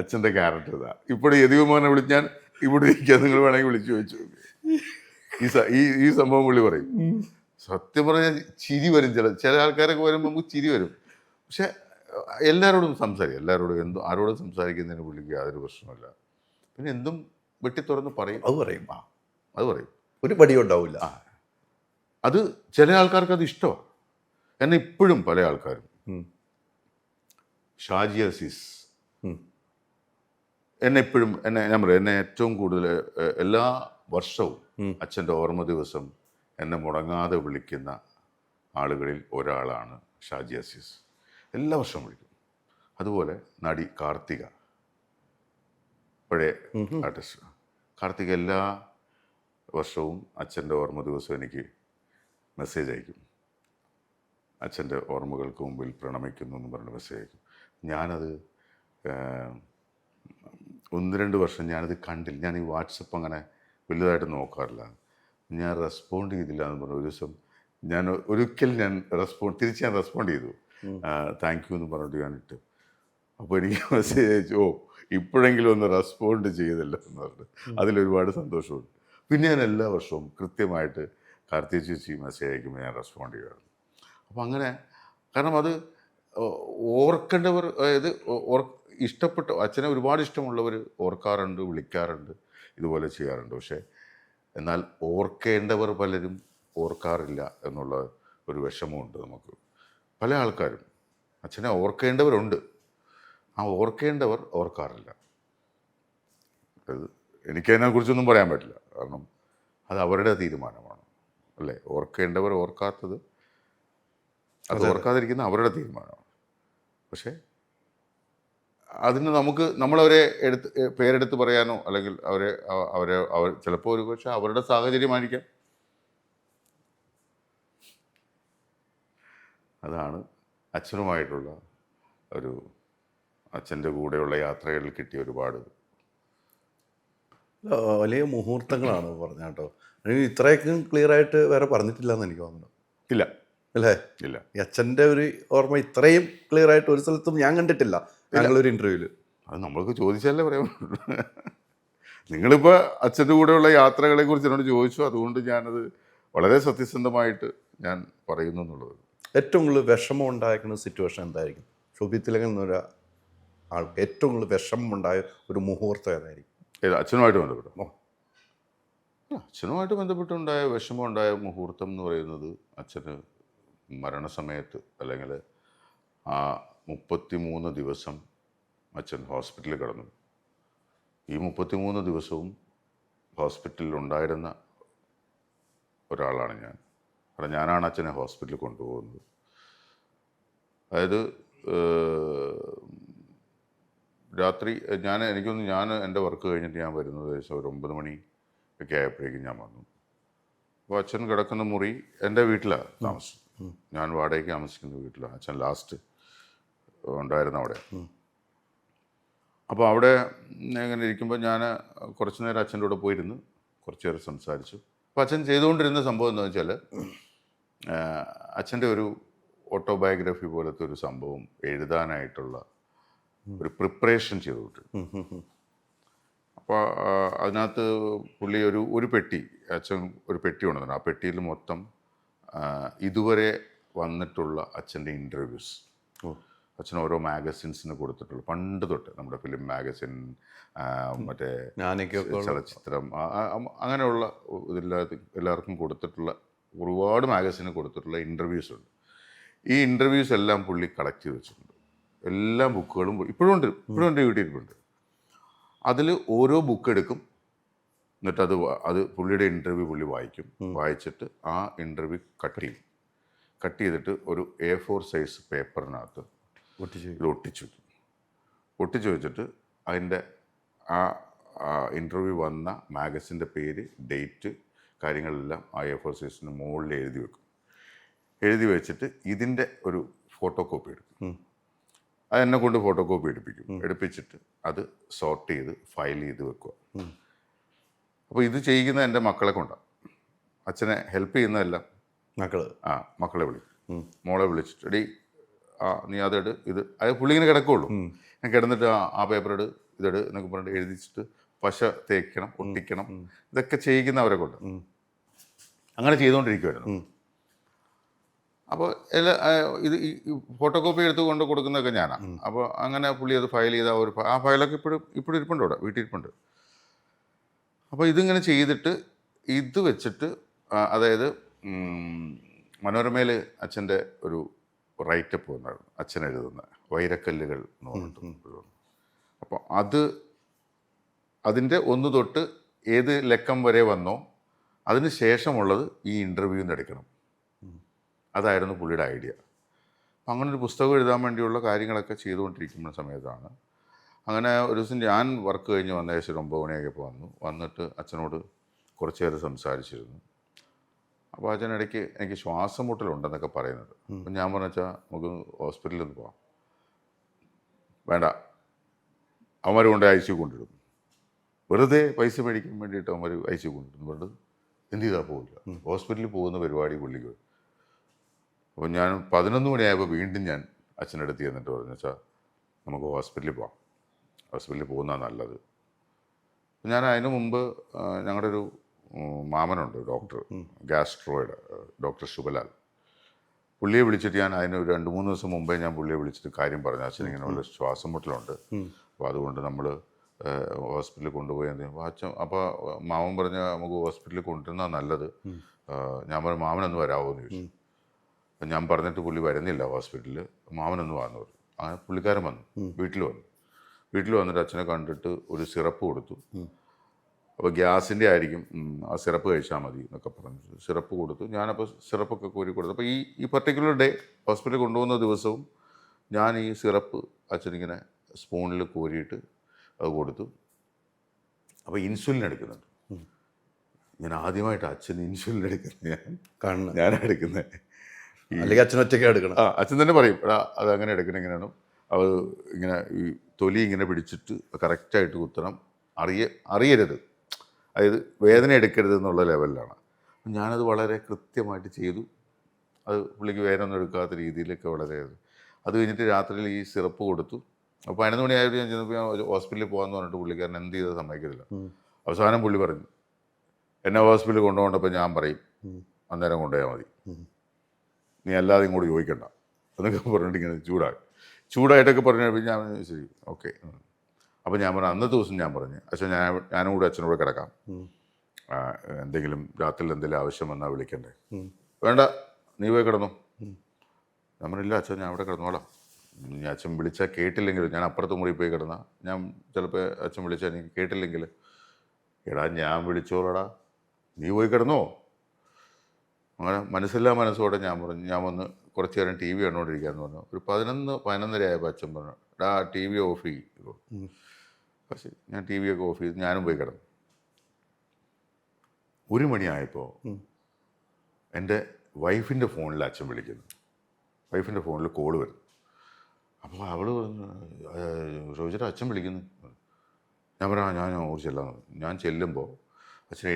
Speaker 2: അച്ഛൻ്റെ ക്യാരക്ടർ. ഇതാ ഇപ്പോഴും യതികുമാരനെ വിളിച്ച് ഞാൻ ഇവിടെ ഇരിക്കുക, നിങ്ങൾ വേണമെങ്കിൽ വിളിച്ചു ചോദിച്ചു. ഈ സംഭവം പുള്ളി പറയും. സത്യം പറഞ്ഞാൽ ചിരി വരും. ചില ആൾക്കാരൊക്കെ വരുമ്പോൾ നമുക്ക് ചിരി വരും. പക്ഷെ എല്ലാവരോടും സംസാരിക്കും. ആരോടും സംസാരിക്കുന്നതിന് പുള്ളിക്ക് യാതൊരു പ്രശ്നമല്ല. പിന്നെ എന്തും വെട്ടി തുറന്ന് പറയും. അത് പറയും.
Speaker 1: ഒരു പടിയും ഉണ്ടാവില്ല.
Speaker 2: അത് ചില ആൾക്കാർക്ക് അത് ഇഷ്ടമാണ്. എന്നെ ഇപ്പോഴും പല ആൾക്കാരും, ഷാജി അസീസ് എന്നെ ഇപ്പോഴും ഞാൻ പറയാം, എന്നെ ഏറ്റവും കൂടുതൽ എല്ലാ വർഷവും അച്ഛൻ്റെ ഓർമ്മ ദിവസം എന്നെ മുടങ്ങാതെ വിളിക്കുന്ന ആളുകളിൽ ഒരാളാണ് ഷാജി അസീസ്. എല്ലാ വർഷവും വിളിക്കും. അതുപോലെ നടി കാർത്തിക, പഴയ ആർട്ടിസ്റ്റ് കാർത്തിക, എല്ലാ വർഷവും അച്ഛൻ്റെ ഓർമ്മ ദിവസം എനിക്ക് മെസ്സേജ് അയക്കും. അച്ഛൻ്റെ ഓർമ്മകൾക്ക് മുമ്പിൽ പ്രണമിക്കുന്നു എന്ന് പറഞ്ഞ് മെസ്സേജ് അയക്കും. ഞാനത് 1-2 വർഷം ഞാനത് കണ്ടില്ല. ഞാൻ ഈ വാട്സപ്പ് അങ്ങനെ വലുതായിട്ട് നോക്കാറില്ല. ഞാൻ റെസ്പോണ്ട് ചെയ്തില്ല എന്ന് പറഞ്ഞു. ഒരു ദിവസം ഒരിക്കൽ തിരിച്ച് ഞാൻ റെസ്പോണ്ട് ചെയ്തു. താങ്ക് യു എന്ന് പറഞ്ഞിട്ട് ഞാനിട്ട്. അപ്പോൾ എനിക്ക് മെസ്സേജ് അയച്ചു, ഓ ഇപ്പോഴെങ്കിലും ഒന്ന് റെസ്പോണ്ട് ചെയ്തല്ലോ എന്ന് പറഞ്ഞിട്ട് അതിലൊരുപാട് സന്തോഷമുണ്ട്. പിന്നെ ഞാൻ എല്ലാ വർഷവും കൃത്യമായിട്ട് കാർത്തിക ചേച്ചി മെസ്സേജ് അയക്കുമ്പോൾ ഞാൻ റെസ്പോണ്ട് ചെയ്യുമായിരുന്നു. അപ്പോൾ അങ്ങനെ, കാരണം അത് ഓർക്കേണ്ടവർ, അതായത് ഇഷ്ടപ്പെട്ട അച്ഛനെ ഒരുപാട് ഇഷ്ടമുള്ളവർ ഓർക്കാറുണ്ട്, വിളിക്കാറുണ്ട്, ഇതുപോലെ ചെയ്യാറുണ്ട്. പക്ഷേ എന്നാൽ ഓർക്കേണ്ടവർ പലരും ഓർക്കാറില്ല എന്നുള്ള ഒരു വിഷമമുണ്ട് നമുക്ക്. പല ആൾക്കാരും അച്ഛനെ ഓർക്കേണ്ടവരുണ്ട്, ആ ഓർക്കേണ്ടവർ ഓർക്കാറില്ല. അത് എനിക്കതിനെക്കുറിച്ചൊന്നും പറയാൻ പറ്റില്ല, കാരണം അത് അവരുടെ തീരുമാനമാണ്, അല്ലേ? ഓർക്കേണ്ടവർ ഓർക്കാത്തത്, അത് ഓർക്കാതിരിക്കുന്ന അവരുടെ തീരുമാനമാണ്. പക്ഷേ അതിന് നമ്മളവരെ പേരെടുത്ത് പറയാനോ, അല്ലെങ്കിൽ അവർ ചിലപ്പോൾ ഒരു പക്ഷേ അവരുടെ സാഹചര്യമായിരിക്കാം. അതാണ് അച്ഛനുമായിട്ടുള്ള അച്ഛൻ്റെ കൂടെയുള്ള യാത്രകളിൽ കിട്ടിയ ഒരുപാട്
Speaker 1: വലിയ മുഹൂർത്തങ്ങളാണ് പറഞ്ഞ കേട്ടോ. ഇത്രയൊക്കെ ക്ലിയർ ആയിട്ട് വേറെ പറഞ്ഞിട്ടില്ല എന്ന് എനിക്ക് തോന്നുന്നു.
Speaker 2: ഇല്ല
Speaker 1: അല്ലേ?
Speaker 2: ഇല്ല.
Speaker 1: ഈ അച്ഛൻ്റെ ഒരു ഓർമ്മ ഇത്രയും ക്ലിയർ ആയിട്ട് ഒരു സ്ഥലത്തും ഞാൻ കണ്ടിട്ടില്ല. ഞങ്ങളൊരു ഇൻ്റർവ്യൂവിൽ
Speaker 2: അത് നമ്മൾക്ക് ചോദിച്ചാലേ പറയാൻ പറ്റുള്ളൂ. നിങ്ങളിപ്പോൾ അച്ഛൻ്റെ കൂടെയുള്ള യാത്രകളെ കുറിച്ച് എന്നോട് ചോദിച്ചു, അതുകൊണ്ട് ഞാനത് വളരെ സത്യസന്ധമായിട്ട് ഞാൻ പറയുന്നു എന്നുള്ളത്.
Speaker 1: ഏറ്റവും കൂടുതൽ വിഷമം ഉണ്ടായിരിക്കുന്ന സിറ്റുവേഷൻ എന്തായിരിക്കും? ശോഭി തിലകൻ എന്നൊരു ആൾക്ക് ഏറ്റവും കൂടുതൽ വിഷമം ഉണ്ടായ ഒരു മുഹൂർത്തം ഏതായിരിക്കും?
Speaker 2: അച്ഛനുമായിട്ട് ബന്ധപ്പെട്ടോ? അച്ഛനുമായിട്ട് ബന്ധപ്പെട്ടുണ്ടായ വിഷമമുണ്ടായ മുഹൂർത്തം എന്ന് പറയുന്നത്, അച്ഛന് മരണസമയത്ത്, അല്ലെങ്കിൽ ആ 33 ദിവസം അച്ഛൻ ഹോസ്പിറ്റലിൽ കിടന്നു. ഈ 33 ദിവസവും ഹോസ്പിറ്റലിൽ ഉണ്ടായിരുന്ന ഒരാളാണ് ഞാൻ. കാരണം ഞാനാണ് അച്ഛനെ ഹോസ്പിറ്റലിൽ കൊണ്ടുപോകുന്നത്. അതായത് രാത്രി ഞാൻ എൻ്റെ വർക്ക് കഴിഞ്ഞിട്ട് ഞാൻ വരുന്നത് ഏകദേശം ഒരു 9 മണി ഒക്കെ ആയപ്പോഴേക്കും ഞാൻ വന്നു. അപ്പോൾ അച്ഛൻ കിടക്കുന്ന മുറി എൻ്റെ വീട്ടിലാണ് താമസം. ഞാൻ വാടകയ്ക്ക് താമസിക്കുന്ന വീട്ടിലാണ്. അച്ഛൻ ലാസ്റ്റ് ഉണ്ടായിരുന്ന അവിടെ. അപ്പോൾ അവിടെ ഇങ്ങനെ ഇരിക്കുമ്പോൾ ഞാൻ കുറച്ച് നേരം അച്ഛൻ്റെ കൂടെ പോയിരുന്ന് കുറച്ച് നേരം സംസാരിച്ചു. അപ്പോൾ അച്ഛൻ ചെയ്തുകൊണ്ടിരുന്ന സംഭവം എന്താണെന്ന് വെച്ചാൽ, അച്ഛൻ്റെ ഒരു ഓട്ടോബയോഗ്രഫി പോലത്തെ ഒരു സംഭവം എഴുതാനായിട്ടുള്ള ഒരു പ്രിപ്പറേഷൻ ചെയ്തിട്ട്. അപ്പോൾ അതിനകത്ത് പുള്ളി ഒരു പെട്ടി, അച്ഛൻ ഒരു പെട്ടി കൊണ്ടുവന്നു. ആ പെട്ടിയിൽ മൊത്തം ഇതുവരെ വന്നിട്ടുള്ള അച്ഛൻ്റെ ഇൻ്റർവ്യൂസ്, അച്ഛൻ ഓരോ മാഗസിൻസിന് കൊടുത്തിട്ടുള്ള, പണ്ട് തൊട്ട് നമ്മുടെ ഫിലിം മാഗസിൻ, മറ്റേ ചലച്ചിത്രം, അങ്ങനെയുള്ള എല്ലാവർക്കും കൊടുത്തിട്ടുള്ള ഒരുപാട് മാഗസിന് കൊടുത്തിട്ടുള്ള ഇൻ്റർവ്യൂസ് ഉണ്ട്. ഈ ഇൻ്റർവ്യൂസ് എല്ലാം പുള്ളി കളക്ട് ചെയ്ത് വെച്ചിട്ടുണ്ട്. എല്ലാ ബുക്കുകളും ഇപ്പോഴും ഉണ്ട് വീട്ടിലിരിപ്പുണ്ട്. അതിൽ ഓരോ ബുക്ക് എടുക്കും, എന്നിട്ട് അത് പുള്ളിയുടെ ഇൻ്റർവ്യൂ പുള്ളി വായിക്കും. വായിച്ചിട്ട് ആ ഇൻ്റർവ്യൂ കട്ട് ചെയ്തിട്ട് ഒരു A4 സൈസ് പേപ്പറിനകത്ത് ഒട്ടിച്ച് വെച്ചിട്ട് അതിൻ്റെ ആ ഇൻ്റർവ്യൂ വന്ന മാഗസിൻ്റെ പേര്, ഡേറ്റ്, കാര്യങ്ങളെല്ലാം ആ A4 സൈസിന് മുകളിൽ എഴുതി വെച്ചിട്ട് ഇതിൻ്റെ ഒരു ഫോട്ടോ കോപ്പി എടുക്കും. അതെന്നെ കൊണ്ട് ഫോട്ടോ കോപ്പി എടുപ്പിച്ചിട്ട് അത് സോർട്ട് ചെയ്ത് ഫയൽ ചെയ്ത് വെക്കുക. അപ്പോൾ ഇത് ചെയ്യുന്ന എൻ്റെ മക്കളെ കൊണ്ടാണ്. അച്ഛനെ ഹെൽപ്പ് ചെയ്യുന്നതെല്ലാം മക്കളെ വിളിക്കും. മോളെ വിളിച്ചിട്ട് എടീ നീ അതെട്, അത് പുള്ളി ഇങ്ങനെ കിടക്കുള്ളൂ. ഞാൻ കിടന്നിട്ട് ആ പേപ്പർ ഇതെട് എന്നൊക്കെ പറഞ്ഞിട്ട് എഴുതിച്ചിട്ട് പശ തേക്കണം, ഒട്ടിക്കണം, ഇതൊക്കെ ചെയ്യിക്കുന്നവരെ കൊണ്ട് അങ്ങനെ ചെയ്തുകൊണ്ടിരിക്കുമായിരുന്നു. അപ്പോൾ ഇത് ഫോട്ടോ കോപ്പി എടുത്ത് കൊണ്ട് കൊടുക്കുന്നതൊക്കെ ഞാനാണ്. അപ്പോൾ അങ്ങനെ പുള്ളി അത് ഫയൽ ചെയ്ത ആ ഫയലൊക്കെ ഇപ്പോഴും ഇരിപ്പുണ്ട്, അവിടെ വീട്ടിലിരിപ്പുണ്ട്. അപ്പോൾ ഇതിങ്ങനെ ചെയ്തിട്ട് ഇത് വെച്ചിട്ട്, അതായത് മനോരമയിൽ അച്ഛൻ്റെ ഒരു റൈറ്റപ്പ് വന്നായിരുന്നു, അച്ഛൻ എഴുതുന്ന വൈരക്കല്ലുകൾ എന്ന് പറഞ്ഞിട്ട്. അപ്പോൾ അതിൻ്റെ 1 തൊട്ട് ഏത് ലക്കം വരെ വന്നോ അതിന് ശേഷമുള്ളത് ഈ ഇൻ്റർവ്യൂന്ന് എടുക്കണം. അതായിരുന്നു പുള്ളിയുടെ ഐഡിയ. അപ്പം അങ്ങനെ ഒരു പുസ്തകം എഴുതാൻ വേണ്ടിയുള്ള കാര്യങ്ങളൊക്കെ ചെയ്തുകൊണ്ടിരിക്കുന്ന സമയത്താണ് അങ്ങനെ ഒരു ദിവസം ഞാൻ വർക്ക് കഴിഞ്ഞ് വന്ന ഏകദേശം 9 മണിയൊക്കെ വന്നിട്ട് അച്ഛനോട് കുറച്ച് നേരം സംസാരിച്ചിരുന്നു. അപ്പോൾ അച്ഛനിടയ്ക്ക് എനിക്ക് ശ്വാസം മുട്ടലുണ്ടെന്നൊക്കെ പറയുന്നത്. അപ്പം ഞാൻ പറഞ്ഞാൽ നമുക്ക് ഹോസ്പിറ്റലിൽ നിന്ന് പോകാം. വേണ്ട, അവന്മാർ കൊണ്ട് ICU കൊണ്ടിടും, വെറുതെ പൈസ മേടിക്കാൻ വേണ്ടിയിട്ട് അവന്മാർ ICU കൊണ്ടിടുന്നു പറഞ്ഞത് എന്ത് ചെയ്താൽ പോകില്ല. ഹോസ്പിറ്റലിൽ പോകുന്ന പരിപാടി പുള്ളിക്ക്. അപ്പോൾ ഞാൻ 11 മണിയായപ്പോൾ വീണ്ടും ഞാൻ അച്ഛൻ്റെ അടുത്ത് ചെന്നിട്ട് പറഞ്ഞു, വെച്ചാൽ നമുക്ക് ഹോസ്പിറ്റലിൽ പോകാം, ഹോസ്പിറ്റലിൽ പോകുന്നതാണ് നല്ലത്. ഞാൻ അതിന് മുമ്പ് ഞങ്ങളുടെ ഒരു മാമനുണ്ട്, ഡോക്ടർ, ഗാസ്ട്രോയുടെ ഡോക്ടർ ശുഭലാൽ. പുള്ളിയെ വിളിച്ചിട്ട് ഞാൻ അതിന് 2-3 ദിവസം മുമ്പേ ഞാൻ പുള്ളിയെ വിളിച്ചിട്ട് കാര്യം പറഞ്ഞു, അച്ഛൻ ഇങ്ങനെയുള്ള ശ്വാസം മുട്ടലുണ്ട്, അപ്പോൾ അതുകൊണ്ട് നമ്മൾ ഹോസ്പിറ്റലിൽ കൊണ്ടുപോയി. അപ്പോൾ മാമൻ പറഞ്ഞ നമുക്ക് ഹോസ്പിറ്റലിൽ കൊണ്ടുവന്നാൽ നല്ലത്. ഞാൻ പറഞ്ഞു മാമനൊന്ന് വരാമോ എന്ന് ചോദിച്ചു. അപ്പം ഞാൻ പറഞ്ഞിട്ട് പുള്ളി വരുന്നില്ല ഹോസ്പിറ്റലിൽ, മാമനൊന്ന് വന്നു പറഞ്ഞു. അങ്ങനെ പുള്ളിക്കാരൻ വന്നു, വീട്ടിൽ വന്നിട്ട് അച്ഛനെ കണ്ടിട്ട് ഒരു സിറപ്പ് കൊടുത്തു. അപ്പോൾ ഗ്യാസിൻ്റെ ആയിരിക്കും, ആ സിറപ്പ് കഴിച്ചാൽ മതി എന്നൊക്കെ പറഞ്ഞു സിറപ്പ് കൊടുത്തു. ഞാനപ്പോൾ സിറപ്പൊക്കെ കോരി കൊടുത്തു. അപ്പോൾ ഈ പർട്ടിക്കുലർ ഡേ ഹോസ്പിറ്റലിൽ കൊണ്ടുപോകുന്ന ദിവസവും ഞാൻ ഈ സിറപ്പ് അച്ഛനിങ്ങനെ സ്പൂണിൽ കോരിയിട്ട് അത് കൊടുത്തു. അപ്പോൾ ഇൻസുലിൻ എടുക്കുന്നുണ്ട്. ഞാൻ ആദ്യമായിട്ട് അച്ഛന് ഇൻസുലിൻ എടുക്കുന്നത് ഞാനാണ് എടുക്കുന്നത്.
Speaker 1: അല്ലെങ്കിൽ അച്ഛൻ ഒറ്റയ്ക്ക് എടുക്കണം.
Speaker 2: അച്ഛൻ തന്നെ പറയും, അത് അങ്ങനെ എടുക്കണം, ഇങ്ങനെയാണ് അത്, ഇങ്ങനെ ഈ തൊലി ഇങ്ങനെ പിടിച്ചിട്ട് കറക്റ്റായിട്ട് കുത്തണം, അറിയരുത്, അതായത് വേദന എടുക്കരുത് എന്നുള്ള ലെവലിലാണ്. ഞാനത് വളരെ കൃത്യമായിട്ട് ചെയ്തു. അത് പുള്ളിക്ക് വേദന ഒന്നും എടുക്കാത്ത രീതിയിലൊക്കെ വളരെ. അത് കഴിഞ്ഞിട്ട് രാത്രിയിൽ ഈ സിറപ്പ് കൊടുത്തു. അപ്പോൾ 11 മണിയായിട്ട് ഞാൻ ചെന്നപ്പോൾ ഹോസ്പിറ്റലിൽ പോകാമെന്ന് പറഞ്ഞിട്ട് പുള്ളിക്കാരൻ എന്ത് ചെയ്ത് സമ്മതിക്കത്തില്ല. അവസാനം പുള്ളി പറഞ്ഞു, എന്നെ ഹോസ്പിറ്റലിൽ കൊണ്ടുപോകേണ്ടപ്പോൾ ഞാൻ പറയും അന്നേരം കൊണ്ടുപോയാൽ മതി, നീ അല്ലാതെ ഇങ്ങോട്ട് ചോദിക്കണ്ട എന്നൊക്കെ പറഞ്ഞിട്ട് ഇങ്ങനെ ചൂടായിട്ടൊക്കെ പറഞ്ഞു. ഞാൻ ശരി ഓക്കെ. അപ്പോൾ ഞാൻ പറഞ്ഞു, അന്നത്തെ ദിവസം ഞാൻ പറഞ്ഞു, അച്ഛൻ ഞാനും കൂടെ അച്ഛനോട് കിടക്കാം, എന്തെങ്കിലും രാത്രിയിൽ എന്തെങ്കിലും ആവശ്യം വന്നാൽ വിളിക്കണ്ടേ. വേണ്ട, നീ പോയി കിടന്നു. ഞാൻ പറഞ്ഞില്ല അച്ഛൻ, ഞാൻ അവിടെ കിടന്നോളാം. ഞാൻ അച്ഛൻ വിളിച്ചാൽ കേട്ടില്ലെങ്കിൽ, ഞാൻ അപ്പുറത്ത് മുറി പോയി കിടന്നാൽ, ഞാൻ ചിലപ്പോൾ അച്ഛൻ വിളിച്ചാൽ എനിക്ക് കേട്ടില്ലെങ്കിൽ, എടാ ഞാൻ വിളിച്ചോളടാ, നീ പോയി കിടന്നോ. അങ്ങനെ മനസ്സോടെ ഞാൻ പറഞ്ഞു, ഞാൻ വന്ന് കുറച്ച് നേരം TV കണ്ടുകൊണ്ടിരിക്കാമെന്ന് പറഞ്ഞു. ഒരു 11-11:30 ആയപ്പോൾ അച്ഛൻ പറഞ്ഞു, എടാ TV ഓഫ് ചെയ്തു. പക്ഷേ ഞാൻ TV ഒക്കെ ഓഫ് ചെയ്ത് ഞാനും പോയി കിടന്നു. 1 മണിയായപ്പോൾ എൻ്റെ വൈഫിൻ്റെ ഫോണിൽ അച്ഛൻ വിളിക്കുന്നു. വൈഫിൻ്റെ ഫോണിൽ കോള് വരുന്നു. അപ്പോൾ അവൾ പറഞ്ഞു, ചോദിച്ചിട്ട് അച്ഛൻ വിളിക്കുന്നു. ഞാൻ പറഞ്ഞു, ഞാൻ ഓടി ചെല്ലാൻ. ഞാൻ ചെല്ലുമ്പോൾ അച്ഛൻ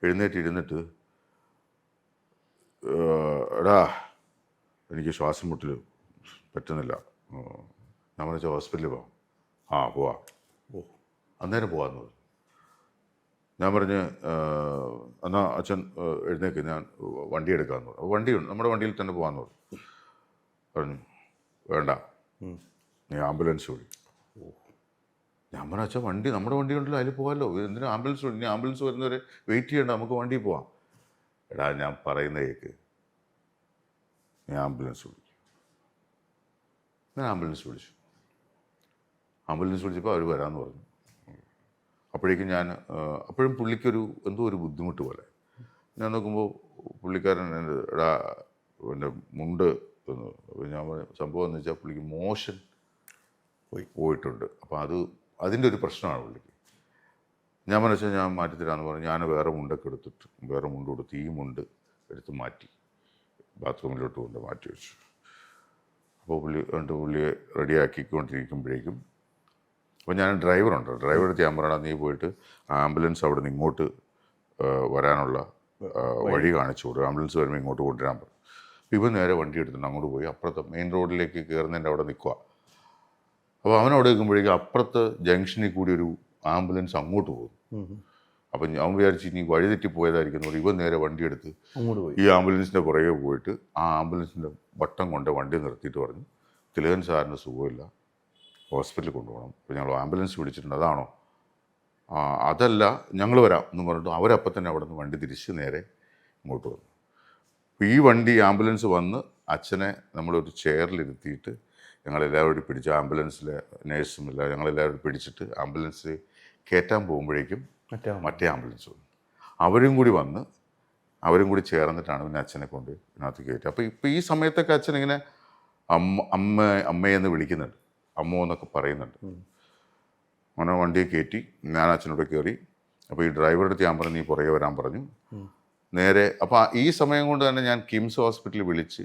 Speaker 2: എഴുന്നേറ്റിരുന്നിട്ട്, എടാ എനിക്ക് ശ്വാസം മുട്ടൽ പറ്റുന്നില്ല, ഞാൻ പറഞ്ഞ ഹോസ്പിറ്റലിൽ പോവാം. പോവാം. അന്നേരം പോകാമെന്ന് പറഞ്ഞു. ഞാൻ പറഞ്ഞ് എന്നാൽ അച്ഛൻ എഴുന്നേക്ക്, ഞാൻ വണ്ടി എടുക്കാമെന്ന് പറഞ്ഞു. അപ്പോൾ വണ്ടിയുണ്ട്, നമ്മുടെ വണ്ടിയിൽ തന്നെ പോകാമെന്ന് പറഞ്ഞു. വേണ്ട, നീ ആംബുലൻസ് വിളി. ഞാൻ പറഞ്ഞു അച്ഛൻ വണ്ടി, നമ്മുടെ വണ്ടി ഉണ്ടല്ലോ, അതിൽ പോകാമല്ലോ, എന്തിനാ ആംബുലൻസ് വിളി? ഇനി ആംബുലൻസ് വരുന്നവരെ വെയിറ്റ് ചെയ്യണ്ട, നമുക്ക് വണ്ടി പോവാം. എടാ ഞാൻ പറയുന്ന കേൾക്ക്, നീ ആംബുലൻസ് വിളിക്കും. ഞാൻ ആംബുലൻസ് വിളിച്ചു. ആംബുലൻസ് വിളിച്ചപ്പോൾ അവർ വരാമെന്ന് പറഞ്ഞു. അപ്പോഴേക്കും ഞാൻ അപ്പോഴും പുള്ളിക്കൊരു എന്തോ ഒരു ബുദ്ധിമുട്ട് പോലെ. ഞാൻ നോക്കുമ്പോൾ പുള്ളിക്കാരൻ എടാ എൻ്റെ മുണ്ട് തന്നു. അപ്പോൾ ഞാൻ സംഭവം എന്ന് വെച്ചാൽ പുള്ളിക്ക് മോഷൻ പോയിട്ടുണ്ട്. അപ്പോൾ അതിൻ്റെ ഒരു പ്രശ്നമാണ് പുള്ളിക്ക്. ഞാൻ മനസ്സിൽ ഞാൻ മാറ്റിത്തരാമെന്ന് പറഞ്ഞു. ഞാൻ വേറെ മുണ്ടൊക്കെ എടുത്തിട്ട് വേറെ മുണ്ട് കൊടുത്ത് ഈ മുണ്ട് എടുത്ത് മാറ്റി ബാത്റൂമിലോട്ട് കൊണ്ട് മാറ്റി വെച്ചു. അപ്പോൾ പുള്ളിയെ റെഡിയാക്കിക്കൊണ്ടിരിക്കുമ്പോഴേക്കും അപ്പോൾ ഞാൻ ഡ്രൈവറുണ്ട്, ഡ്രൈവറെടുത്ത് ഞാൻ പറയണം നീ പോയിട്ട് ആംബുലൻസ് അവിടെ നിന്ന് ഇങ്ങോട്ട് വരാനുള്ള വഴി കാണിച്ചു കൊടുക്കും, ആംബുലൻസ് വരുമ്പോൾ ഇങ്ങോട്ട് കൊണ്ടുവരാൻ പറഞ്ഞു. ഇവൻ നേരെ വണ്ടി എടുത്തിട്ട് അങ്ങോട്ട് പോയി അപ്പുറത്തെ മെയിൻ റോഡിലേക്ക് കയറുന്നതിൻ്റെ അവിടെ നിൽക്കുക. അപ്പോൾ അവനവിടെ നിൽക്കുമ്പോഴേക്കും അപ്പുറത്ത് ജംഗ്ഷനിൽ കൂടി ഒരു ആംബുലൻസ് അങ്ങോട്ട് പോകും. അപ്പം ഞാൻ വിചാരിച്ച് ഇനി വഴി തെറ്റി പോയതായിരിക്കും. ഇവൻ നേരെ വണ്ടി എടുത്ത്
Speaker 1: അങ്ങോട്ട് പോയി
Speaker 2: ഈ ആംബുലൻസിൻ്റെ പുറകെ പോയിട്ട് ആ ആംബുലൻസിൻ്റെ വട്ടം കൊണ്ട് വണ്ടി നിർത്തിയിട്ട് പറഞ്ഞു തിലകൻ സാറിന് സുഖമില്ല, ഹോസ്പിറ്റലിൽ കൊണ്ടുപോകണം. അപ്പോൾ ഞങ്ങൾ ആംബുലൻസ് വിളിച്ചിട്ടുണ്ട്, അതാണോ? അതല്ല, ഞങ്ങൾ വരാം എന്ന് പറഞ്ഞിട്ട് അവരപ്പം തന്നെ അവിടെ നിന്ന് വണ്ടി തിരിച്ച് നേരെ ഇങ്ങോട്ട് വന്നു. അപ്പോൾ ഈ വണ്ടി ആംബുലൻസ് വന്ന് അച്ഛനെ നമ്മളൊരു ചെയറിലിരുത്തിയിട്ട് ഞങ്ങളെല്ലാവരും പിടിച്ച് ആംബുലൻസിലെ നേഴ്സുമില്ല ഞങ്ങളെല്ലാവരും പിടിച്ചിട്ട് ആംബുലൻസ് കയറ്റാൻ പോകുമ്പോഴേക്കും മറ്റേ ആംബുലൻസ് വന്നു. അവരും കൂടി ചേർന്നിട്ടാണ് പിന്നെ അച്ഛനെ കൊണ്ട് ഇതിനകത്ത് കയറ്റി. അപ്പോൾ ഇപ്പോൾ ഈ സമയത്തൊക്കെ അച്ഛൻ ഇങ്ങനെ അമ്മയെന്ന് വിളിക്കുന്നുണ്ട്, അമ്മോ എന്നൊക്കെ പറയുന്നുണ്ട്. അങ്ങനെ വണ്ടിയെ കയറ്റി ഞാൻ അച്ഛനോട് കയറി. അപ്പോൾ ഈ ഡ്രൈവറുടെ അടുത്ത് ഞാൻ പറഞ്ഞു നീ പുറകെ വരാൻ പറഞ്ഞു. നേരെ അപ്പോൾ ഈ സമയം കൊണ്ട് തന്നെ ഞാൻ കിംസ് ഹോസ്പിറ്റലിൽ വിളിച്ച്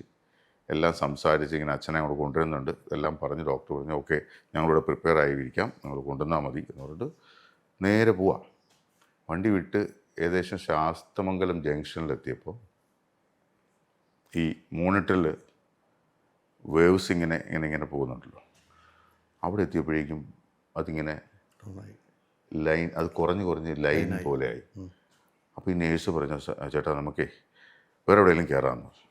Speaker 2: എല്ലാം സംസാരിച്ച് ഇങ്ങനെ അച്ഛനെ അങ്ങോട്ട് കൊണ്ടുവരുന്നുണ്ട് എല്ലാം പറഞ്ഞ് ഡോക്ടർ പറഞ്ഞു ഓക്കെ ഞങ്ങളിവിടെ പ്രിപ്പയർ ആയിരിക്കാം, നിങ്ങൾ കൊണ്ടുവന്നാൽ മതി എന്ന് പറഞ്ഞിട്ട് നേരെ പോവാം. വണ്ടി വിട്ട് ഏകദേശം ശാസ്തമംഗലം ജംഗ്ഷനിലെത്തിയപ്പോൾ ഈ മോണിറ്ററിൽ വേവ്സ് ഇങ്ങനെ പോകുന്നുണ്ടല്ലോ, അവിടെ എത്തിയപ്പോഴേക്കും അതിങ്ങനെ ലൈൻ അത് കുറഞ്ഞ് ലൈൻ പോലെയായി. അപ്പോൾ ഈ നേഴ്സ് പറഞ്ഞു ചേട്ടാ നമുക്കേ വേറെ എവിടെയെങ്കിലും കയറാമെന്ന് പറഞ്ഞു,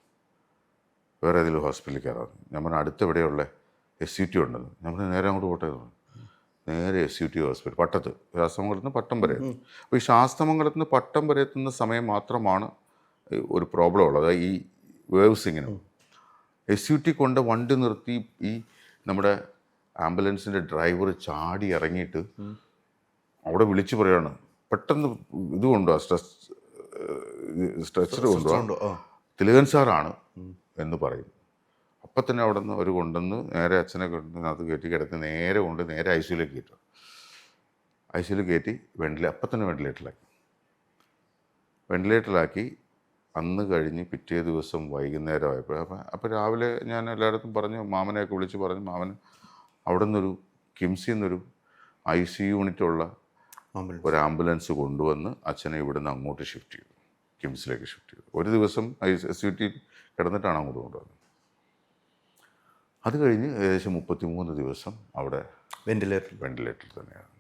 Speaker 2: വേറെ ഏതെങ്കിലും ഹോസ്പിറ്റലിൽ കയറാമെന്ന്. ഞാൻ പറഞ്ഞു അടുത്ത് എവിടെയുള്ള SUT ഉണ്ടെന്ന്. ഞാൻ പറഞ്ഞു നേരെ അങ്ങോട്ട് പോട്ടെ എന്ന് പറഞ്ഞു. നേരെ SUT ഹോസ്പിറ്റൽ പട്ടത്ത്, ശാസ്തമംഗലത്ത് നിന്ന് പട്ടം വരെ. അപ്പോൾ ഈ ശാസ്തമംഗലത്ത് നിന്ന് പട്ടം വരെ എത്തുന്ന സമയം മാത്രമാണ് ഒരു പ്രോബ്ലം ഉള്ളത്, ഈ വേവ്സ് ഇങ്ങനെ. SUT കൊണ്ട് വണ്ടി നിർത്തി ഈ നമ്മുടെ ആംബുലൻസിൻ്റെ ഡ്രൈവർ ചാടി ഇറങ്ങിയിട്ട് അവിടെ വിളിച്ച് പറയാണ് പെട്ടെന്ന് ഇത് കൊണ്ടുപോവാ സ്ട്രെച്ചർ കൊണ്ടുപോവാ തിലകൻ സാറാണ് എന്ന് പറയും. അപ്പം തന്നെ അവിടെ നിന്ന് അവർ കൊണ്ടുവന്ന് നേരെ അച്ഛനെ കൊണ്ട് കയറ്റി കിടത്തി നേരെ കൊണ്ട് നേരെ ICUലേക്ക് കയറ്റും. ICUയിൽ കയറ്റി അപ്പം തന്നെ വെന്റിലേറ്ററിലാക്കി. അന്ന് കഴിഞ്ഞ് പിറ്റേ ദിവസം വൈകുന്നേരമായപ്പോൾ അപ്പോൾ രാവിലെ ഞാൻ എല്ലായിടത്തും പറഞ്ഞു, മാമനെയൊക്കെ വിളിച്ച് പറഞ്ഞു. മാമൻ അവിടെ നിന്നൊരു കിംസിൽ നിന്നൊരു ICU യൂണിറ്റുള്ള ഒരു ആംബുലൻസ് കൊണ്ടുവന്ന് അച്ഛനെ ഇവിടെ നിന്ന് അങ്ങോട്ട് ഷിഫ്റ്റ് ചെയ്തു, കിംസിലേക്ക് ഷിഫ്റ്റ് ചെയ്തു. ഒരു ദിവസം SUT കിടന്നിട്ടാണ് അങ്ങോട്ട് കൊണ്ടുവന്നത്. അത് കഴിഞ്ഞ് ഏകദേശം 33 ദിവസം അവിടെ വെന്റിലേറ്ററിൽ തന്നെയാണ്.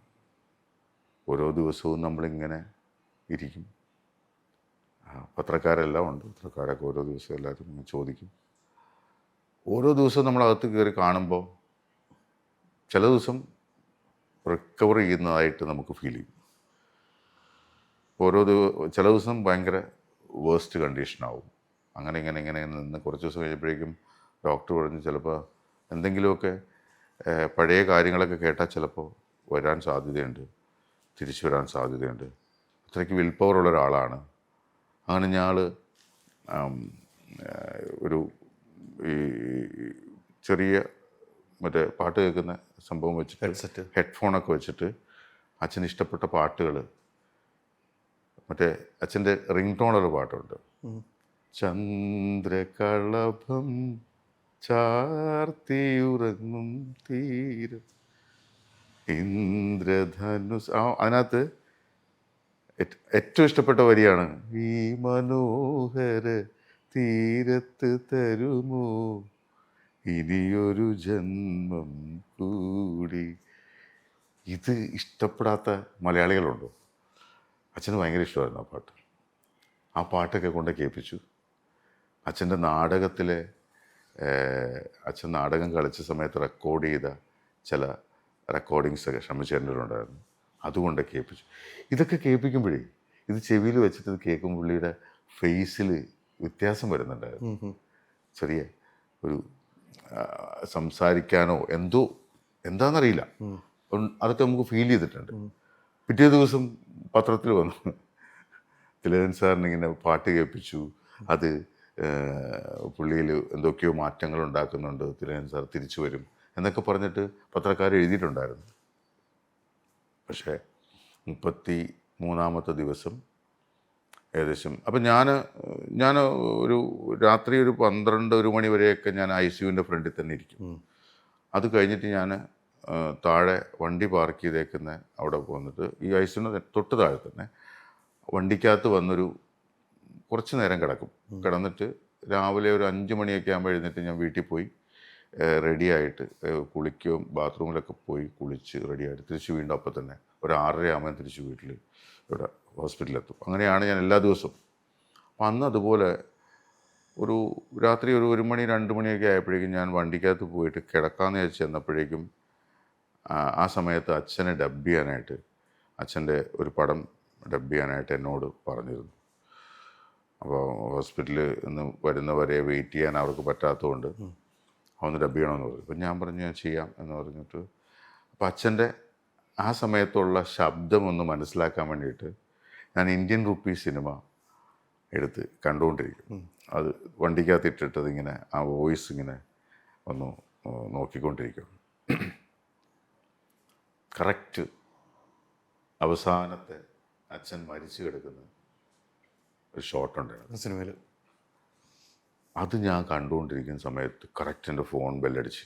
Speaker 2: ഓരോ ദിവസവും നമ്മളിങ്ങനെ ഇരിക്കും. പത്രക്കാരെല്ലാം ഉണ്ട്, പത്രക്കാരൊക്കെ ഓരോ ദിവസവും എല്ലാവരും ഇങ്ങനെ ചോദിക്കും. ഓരോ ദിവസവും നമ്മളകത്ത് കയറി കാണുമ്പോൾ ചില ദിവസം റിക്കവർ ചെയ്യുന്നതായിട്ട് നമുക്ക് ഫീൽ ചെയ്യും. ചില ദിവസം ഭയങ്കര വേസ്റ്റ് കണ്ടീഷനാവും. ഇങ്ങനെ നിന്ന് കുറച്ച് ദിവസം കഴിഞ്ഞപ്പോഴേക്കും ഡോക്ടർ പറഞ്ഞു ചിലപ്പോൾ എന്തെങ്കിലുമൊക്കെ പഴയ കാര്യങ്ങളൊക്കെ കേട്ടാൽ ചിലപ്പോൾ വരാൻ സാധ്യതയുണ്ട്, തിരിച്ചു വരാൻ സാധ്യതയുണ്ട്. അത്രയ്ക്ക് വിൽ പവർ ഉള്ള ഒരാളാണ്. അങ്ങനെ ഞങ്ങൾ ഒരു ഈ ചെറിയ മറ്റേ പാട്ട് കേൾക്കുന്ന സംഭവം വെച്ചിട്ട് ഹെഡ്ഫോണൊക്കെ വെച്ചിട്ട് അച്ഛന് ഇഷ്ടപ്പെട്ട പാട്ടുകൾ, മറ്റേ അച്ഛൻ്റെ റിംഗ് ടോണൊരു പാട്ടുണ്ട്, ചന്ദ്രകളഭം ചാർത്തിയുറങ്ങും തീരം ഇന്ദ്രധനുസ്. അതിനകത്ത് ഏറ്റവും ഇഷ്ടപ്പെട്ട വരിയാണ് ഈ മനോഹര തീരത്ത് തരുമോ ഇനിയൊരു ജന്മം കൂടി. ഇത് ഇഷ്ടപ്പെടാത്ത മലയാളികളുണ്ടോ? അച്ഛന് ഭയങ്കര ഇഷ്ടമായിരുന്നു ആ പാട്ട്. ആ പാട്ടൊക്കെ കൊണ്ട് കേൾപ്പിച്ചു. അച്ഛൻ്റെ നാടകത്തിലെ അച്ഛൻ നാടകം കളിച്ച സമയത്ത് റെക്കോർഡ് ചെയ്ത ചില റെക്കോർഡിങ്സൊക്കെ ഷമ്മിച്ചേട്ടനുണ്ടായിരുന്നു. അതുകൊണ്ട് കേൾപ്പിച്ചു. ഇതൊക്കെ കേൾപ്പിക്കുമ്പോഴേ ഇത് ചെവിയിൽ വെച്ചിട്ട് ഇത് കേൾക്കുമ്പോൾ പുള്ളിയുടെ ഫേസിൽ വ്യത്യാസം വരുന്നുണ്ടായിരുന്നു. ചെറിയ ഒരു സംസാരിക്കാനോ എന്താണെന്നറിയില്ല, അതൊക്കെ നമുക്ക് ഫീൽ ചെയ്തിട്ടുണ്ട്. പിറ്റേ ദിവസം പത്രത്തിൽ വന്നു, തിലകൻ സാറിനിങ്ങനെ പാട്ട് കേൾപ്പിച്ചു, അത് പുള്ളിയിൽ എന്തൊക്കെയോ മാറ്റങ്ങൾ ഉണ്ടാക്കുന്നുണ്ട്, തിലകൻ സാർ തിരിച്ചു വരും എന്നൊക്കെ പറഞ്ഞിട്ട് പത്രക്കാർ എഴുതിയിട്ടുണ്ടായിരുന്നു. പക്ഷേ 33-ാമത്തെ ദിവസം ഏകദേശം അപ്പം ഞാൻ ഒരു രാത്രി ഒരു 12-1 മണി വരെയൊക്കെ ഞാൻ ICUവിൻ്റെ ഫ്രണ്ടിൽ തന്നെ ഇരിക്കും. അത് കഴിഞ്ഞിട്ട് ഞാൻ താഴെ വണ്ടി പാർക്ക് ചെയ്തേക്കുന്ന അവിടെ വന്നിട്ട് ഈ ICUവിൻ്റെ തൊട്ട് താഴെ തന്നെ വണ്ടിക്കകത്ത് വന്നൊരു കുറച്ച് നേരം കിടന്നിട്ട് രാവിലെ ഒരു 5 മണിയൊക്കെ ആകുമ്പോൾ എഴുന്നേറ്റ് ഞാൻ വീട്ടിൽ പോയി റെഡിയായിട്ട് കുളിക്കുകയും ബാത്റൂമിലൊക്കെ പോയി കുളിച്ച് റെഡിയായിട്ട് തിരിച്ച് വീണ്ടും അപ്പം തന്നെ ഒരു 6:30 ആകുമ്പോൾ തിരിച്ച് വീട്ടിൽ ഇവിടെ ഹോസ്പിറ്റലിലെത്തും. അങ്ങനെയാണ് ഞാൻ എല്ലാ ദിവസവും. അപ്പം അന്ന് അതുപോലെ ഒരു രാത്രി ഒരു 1 മണി 2 മണിയൊക്കെ ആയപ്പോഴേക്കും ഞാൻ വണ്ടിക്കകത്ത് പോയിട്ട് കിടക്കാമെന്ന് വെച്ച് ചെന്നപ്പോഴേക്കും ആ സമയത്ത് അച്ഛനെ ഡബ് ചെയ്യാനായിട്ട്, അച്ഛൻ്റെ ഒരു പടം ഡബ് ചെയ്യാനായിട്ട് എന്നോട് പറഞ്ഞിരുന്നു. അപ്പോൾ ഹോസ്പിറ്റലിൽ നിന്ന് വരുന്നവരെ വെയിറ്റ് ചെയ്യാൻ അവർക്ക് പറ്റാത്തതുകൊണ്ട് ഒന്ന് ഡബ് ചെയ്യണമെന്ന് പറഞ്ഞു. അപ്പം ഞാൻ പറഞ്ഞു ഞാൻ ചെയ്യാം എന്ന് പറഞ്ഞിട്ട്, അപ്പോൾ അച്ഛൻ്റെ ആ സമയത്തുള്ള ശബ്ദം ഒന്ന് മനസ്സിലാക്കാൻ വേണ്ടിയിട്ട് ഞാൻ ഇന്ത്യൻ റുപ്പീ സിനിമ എടുത്ത് കണ്ടുകൊണ്ടിരിക്കും. അത് വണ്ടിക്കകത്ത് ഇട്ടിട്ടത് ഇങ്ങനെ ആ വോയിസ് ഇങ്ങനെ ഒന്ന് നോക്കിക്കൊണ്ടിരിക്കും. കറക്റ്റ് അവസാനത്തെ അച്ഛൻ മരിച്ചു കിടക്കുന്ന ഒരു ഷോട്ടുണ്ടായിരുന്നു
Speaker 1: സിനിമയിൽ.
Speaker 2: അത് ഞാൻ കണ്ടുകൊണ്ടിരിക്കുന്ന സമയത്ത് കറക്റ്റ് എൻ്റെ ഫോൺ ബെല്ലടിച്ച്.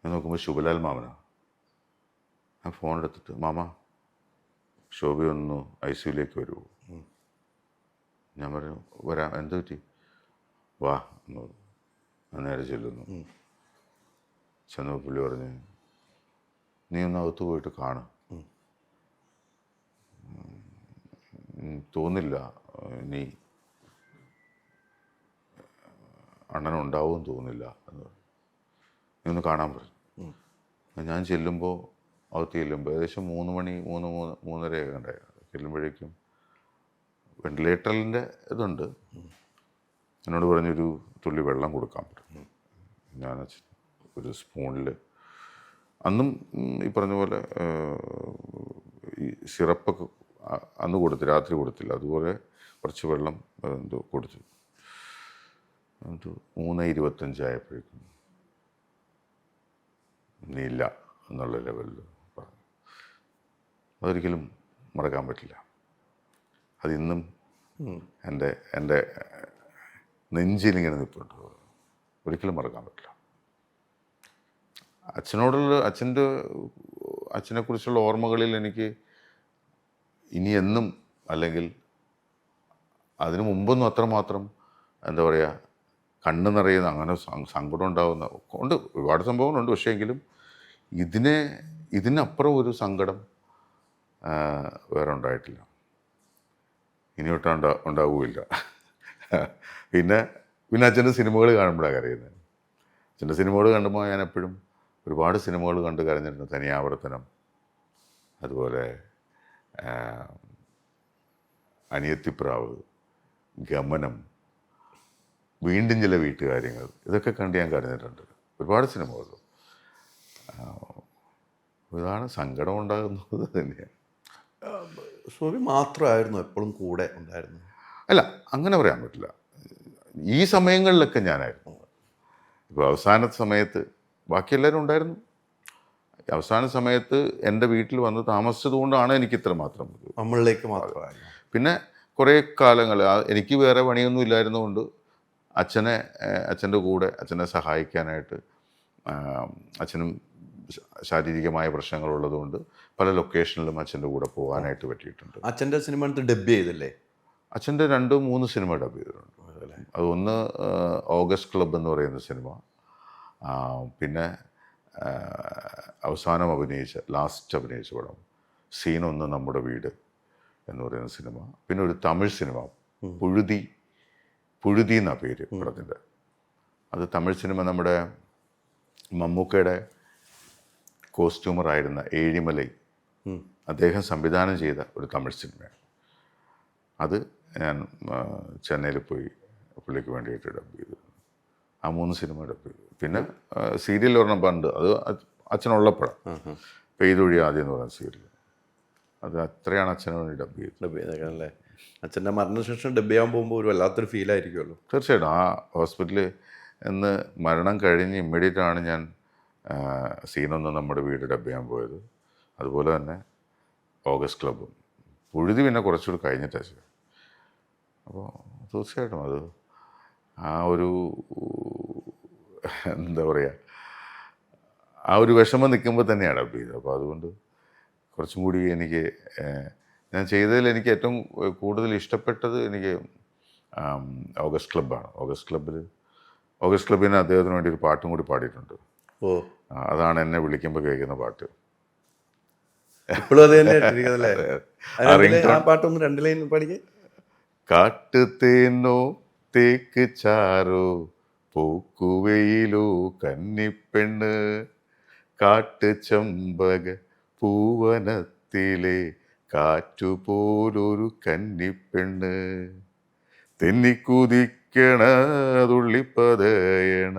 Speaker 2: ഞാൻ നോക്കുമ്പോൾ ശുഭലാൽ മാമനാണ്. ഞാൻ ഫോൺ എടുത്തിട്ട്, മാമ ശോഭ ഒന്ന് ICUവിലേക്ക് വരുമോ? ഞാൻ പറഞ്ഞു വരാം, എന്ത് പറ്റി? വാ എന്ന് പറഞ്ഞു. ഞാൻ നേരെ ചെല്ലുന്നു. ചെന്നപ്പോൾ പുള്ളി പറഞ്ഞ്, നീ ഒന്ന് അകത്ത് പോയിട്ട് കാണും, തോന്നില്ല നീ അണ്ണനുണ്ടാവും തോന്നില്ല എന്ന് പറഞ്ഞു. നീ ഒന്ന് കാണാൻ പറഞ്ഞു. ഞാൻ ചെല്ലുമ്പോൾ അകത്ത് ചെല്ലുമ്പോൾ ഏകദേശം 3 മണി 3:30 ഉണ്ടായിരുന്നു. ചെല്ലുമ്പോഴേക്കും വെന്റിലേറ്ററിൻ്റെ ഇതുണ്ട്. എന്നോട് പറഞ്ഞൊരു തുള്ളി വെള്ളം കൊടുക്കാൻ പറ്റും. ഞാൻ ഒരു സ്പൂണിൽ അന്നും ഈ പറഞ്ഞ പോലെ ഈ സിറപ്പൊക്കെ അന്ന് കൊടുത്തു, രാത്രി കൊടുത്തില്ല. അതുപോലെ കുറച്ച് വെള്ളം എന്തോ കൊടുത്തു. 3:25 ആയപ്പോഴേക്കും നീല്ല എന്നുള്ള ലെവലിൽ പറഞ്ഞു. അതൊരിക്കലും മറക്കാൻ പറ്റില്ല. അതിന്നും എൻ്റെ നെഞ്ചിലിങ്ങനെ നിൽപ്പുണ്ട്. ഒരിക്കലും മറക്കാൻ പറ്റില്ല. അച്ഛനെക്കുറിച്ചുള്ള ഓർമ്മകളിൽ എനിക്ക് ഇനി എന്നും, അല്ലെങ്കിൽ അതിനു മുമ്പൊന്നും അത്രമാത്രം എന്താ പറയുക, കണ്ണ് നിറയുന്ന അങ്ങനെ സങ്കടം ഉണ്ടാകുന്ന ഉണ്ട്, ഒരുപാട് സംഭവങ്ങളുണ്ട്. പക്ഷേ എങ്കിലും ഇതിനപ്പുറം ഒരു സങ്കടം വേറെ ഉണ്ടായിട്ടില്ല, ഇനിയൊട്ടും ഉണ്ടാവുകയില്ല. പിന്നെ അച്ഛൻ്റെ സിനിമകൾ കാണുമ്പോഴാണ് കരയുന്നത്. അച്ഛൻ്റെ സിനിമകൾ കണ്ടുമ്പോൾ ഞാൻ എപ്പോഴും ഒരുപാട് സിനിമകൾ കണ്ട് കരഞ്ഞിട്ടുണ്ട്. തനിയാവർത്തനം, അതുപോലെ അനിയത്തിപ്രാവ്, ഗമനം, വീണ്ടും ചില വീട്ടുകാര്യങ്ങൾ, ഇതൊക്കെ കണ്ട് ഞാൻ കരഞ്ഞിട്ടുണ്ട്. ഒരുപാട് സിനിമകൾ. ഇതാണ് സങ്കടം ഉണ്ടാകുന്നത് തന്നെയാണ്.
Speaker 1: ശോഭി മാത്രമായിരുന്നു എപ്പോഴും കൂടെ ഉണ്ടായിരുന്നു?
Speaker 2: അല്ല, അങ്ങനെ പറയാൻ പറ്റില്ല. ഈ സമയങ്ങളിലൊക്കെ ഞാനായിരുന്നു. ഇപ്പോൾ അവസാന സമയത്ത് ബാക്കി എല്ലാവരും ഉണ്ടായിരുന്നു. അവസാന സമയത്ത് എൻ്റെ വീട്ടിൽ വന്ന് താമസിച്ചത് കൊണ്ടാണ് എനിക്ക് ഇത്ര മാത്രം
Speaker 1: നമ്മളിലേക്ക് മാത്രമായിരുന്നു.
Speaker 2: പിന്നെ കുറേ കാലങ്ങൾ എനിക്ക് വേറെ പണിയൊന്നും ഇല്ലായിരുന്നുകൊണ്ട് അച്ഛൻ്റെ കൂടെ അച്ഛനെ സഹായിക്കാനായിട്ട്, അച്ഛനും ശാരീരികമായ പ്രശ്നങ്ങളുള്ളതുകൊണ്ട് പല ലൊക്കേഷനിലും അച്ഛൻ്റെ കൂടെ പോകാനായിട്ട് പറ്റിയിട്ടുണ്ട്.
Speaker 1: അച്ഛൻ്റെ സിനിമ എടുത്ത് ഡബ് ചെയ്തില്ലേ?
Speaker 2: അച്ഛൻ്റെ 2-3 സിനിമ ഡബ് ചെയ്തിട്ടുണ്ട്. അതൊന്ന് ഓഗസ്റ്റ് ക്ലബ് എന്ന് പറയുന്ന സിനിമ, പിന്നെ അവസാനം ലാസ്റ്റ് അഭിനയിച്ച പടം സീനൊന്ന് നമ്മുടെ വീട് എന്ന് പറയുന്ന സിനിമ. പിന്നെ ഒരു തമിഴ് സിനിമ പുഴുതി എന്നാ പേര് പടത്തിൻ്റെ. അത് തമിഴ് സിനിമ നമ്മുടെ മമ്മൂക്കയുടെ കോസ്റ്റ്യൂമറായിരുന്ന ഏഴിമലൈ അദ്ദേഹം സംവിധാനം ചെയ്ത ഒരു തമിഴ് സിനിമയാണ്. അത് ഞാൻ ചെന്നൈയിൽ പോയി പുള്ളിക്ക് വേണ്ടിയിട്ട് ഡബ് ചെയ്തു. ആ 3 സിനിമ ഡബ് ചെയ്തു. പിന്നെ സീരിയൽ ഒരെണ്ണം പണ്ട്, അത് അച്ഛനുള്ളപ്പോഴാണ് പെയ്തൊഴി ആദ്യം എന്ന് പറയുന്ന സീരിയൽ. അത് അത്രയാണ് അച്ഛന് വേണ്ടി ഡബ് ചെയ്തത്.
Speaker 1: അല്ലേ? അച്ഛൻ്റെ മരണശേഷം ഡബ് ചെയ്യാൻ പോകുമ്പോൾ ഒരു വല്ലാത്തൊരു ഫീലായിരിക്കുമല്ലോ.
Speaker 2: തീർച്ചയായിട്ടും. ആ ഹോസ്പിറ്റലിൽ നിന്ന് മരണം കഴിഞ്ഞ് ഇമ്മീഡിയറ്റ് ആണ് ഞാൻ സീനൊന്ന് നമ്മുടെ വീട് ഡബ് ചെയ്യാൻ പോയത്. അതുപോലെ തന്നെ ഓഗസ്റ്റ് ക്ലബ്ബും. പുഴുതി പിന്നെ കുറച്ചുകൂടി കഴിഞ്ഞിട്ടാണ് ചെയ്തത്. അപ്പോൾ തീർച്ചയായിട്ടും അത് ആ ഒരു എന്താ പറയുക, ആ ഒരു വിഷമം നിൽക്കുമ്പോൾ തന്നെയാണ് ഡബ് ചെയ്തത്. അപ്പോൾ അതുകൊണ്ട് കുറച്ചും കൂടി എനിക്ക് ഞാൻ ചെയ്തതിൽ എനിക്ക് ഏറ്റവും കൂടുതൽ ഇഷ്ടപ്പെട്ടത് എനിക്ക് ഓഗസ്റ്റ് ക്ലബ്ബാണ്. ഓഗസ്റ്റ് ക്ലബ്ബിന് അദ്ദേഹത്തിന് വേണ്ടി ഒരു പാട്ടും കൂടി പാടിയിട്ടുണ്ട്. അതാണ് എന്നെ വിളിക്കുമ്പോൾ കേൾക്കുന്ന പാട്ട്.
Speaker 1: ഇപ്പോഴും അത് തന്നെ ആ പാട്ടൊന്ന് 2 ലൈൻ പാടിക്കേ.
Speaker 2: കാട്ടു തേനോ തേക്ക് ചാരോ പൂക്കുവയിലോ കന്നിപ്പെണ്ണ്, കാട്ടു ചമ്പക പൂവനത്തിലെ കാറ്റുപോലൊരു കന്നിപ്പെണ്ണ്, തെന്നിക്കുതിക്കണ തുള്ളിപ്പതയണ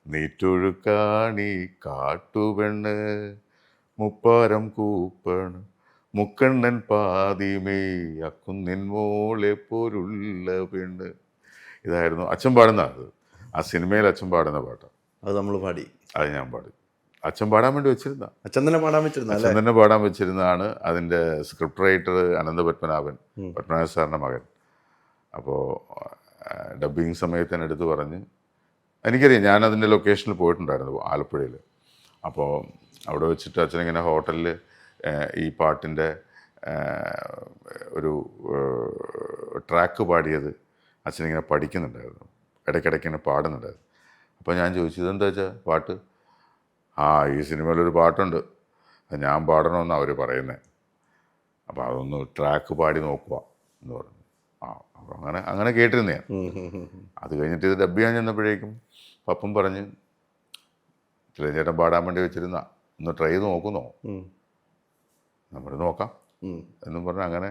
Speaker 2: നീറ്റൊഴുക്കാണി കാട്ടുപെണ്ണ്, മുപ്പാരം കൂപ്പണ് മുക്കണ്ണൻ പാതിമേ അക്കുന്നിൻ മോളെ പോലുള്ള പെണ്ണ്. ഇതായിരുന്നു അച്ഛൻ പാടുന്ന. അത് ആ സിനിമയിൽ അച്ഛൻ പാടുന്ന പാട്ടാണ്.
Speaker 1: അത് നമ്മൾ പാടി.
Speaker 2: അത് ഞാൻ പാടി. അച്ഛൻ പാടാൻ വേണ്ടി വെച്ചിരുന്ന,
Speaker 1: അച്ഛൻ തന്നെ പാടാൻ
Speaker 2: വെച്ചിരുന്നതാണ്. അതിൻ്റെ സ്ക്രിപ്റ്റ് റൈറ്റർ പത്മനാഭൻ സാറിൻ്റെ മകൻ. അപ്പോൾ ഡബ്ബിങ് സമയത്ത് തന്നെ എടുത്ത് പറഞ്ഞ്, എനിക്കറിയാം, ഞാൻ അതിൻ്റെ ലൊക്കേഷനിൽ പോയിട്ടുണ്ടായിരുന്നു ആലപ്പുഴയിൽ. അപ്പോൾ അവിടെ വെച്ചിട്ട് അച്ഛനിങ്ങനെ ഹോട്ടലിൽ ഈ പാട്ടിൻ്റെ ഒരു ട്രാക്ക് പാടിയത് അച്ഛനിങ്ങനെ പഠിക്കുന്നുണ്ടായിരുന്നു, ഇടയ്ക്കിടയ്ക്ക് ഇങ്ങനെ പാടുന്നുണ്ടായിരുന്നു. അപ്പോൾ ഞാൻ ചോദിച്ചു, ഇതെന്താ വെച്ചാൽ പാട്ട്? ഈ സിനിമയിലൊരു പാട്ടുണ്ട്, അത് ഞാൻ പാടണമെന്നാണ് അവർ പറയുന്നത്, അപ്പോൾ അതൊന്ന് ട്രാക്ക് പാടി നോക്കുക എന്ന് പറഞ്ഞു. അപ്പോൾ അങ്ങനെ കേട്ടിരുന്നേ. അത് കഴിഞ്ഞിട്ട് ഇത് ഡബ് ചെയ്യാൻ ചെന്നപ്പോഴേക്കും പപ്പൻ പറഞ്ഞ്, ചേട്ടൻ പാടാൻ വേണ്ടി വെച്ചിരുന്ന, ഒന്ന് ട്രൈ ചെയ്ത് നോക്കുന്നോ? നമ്മൾ നോക്കാം എന്നും പറഞ്ഞ് അങ്ങനെ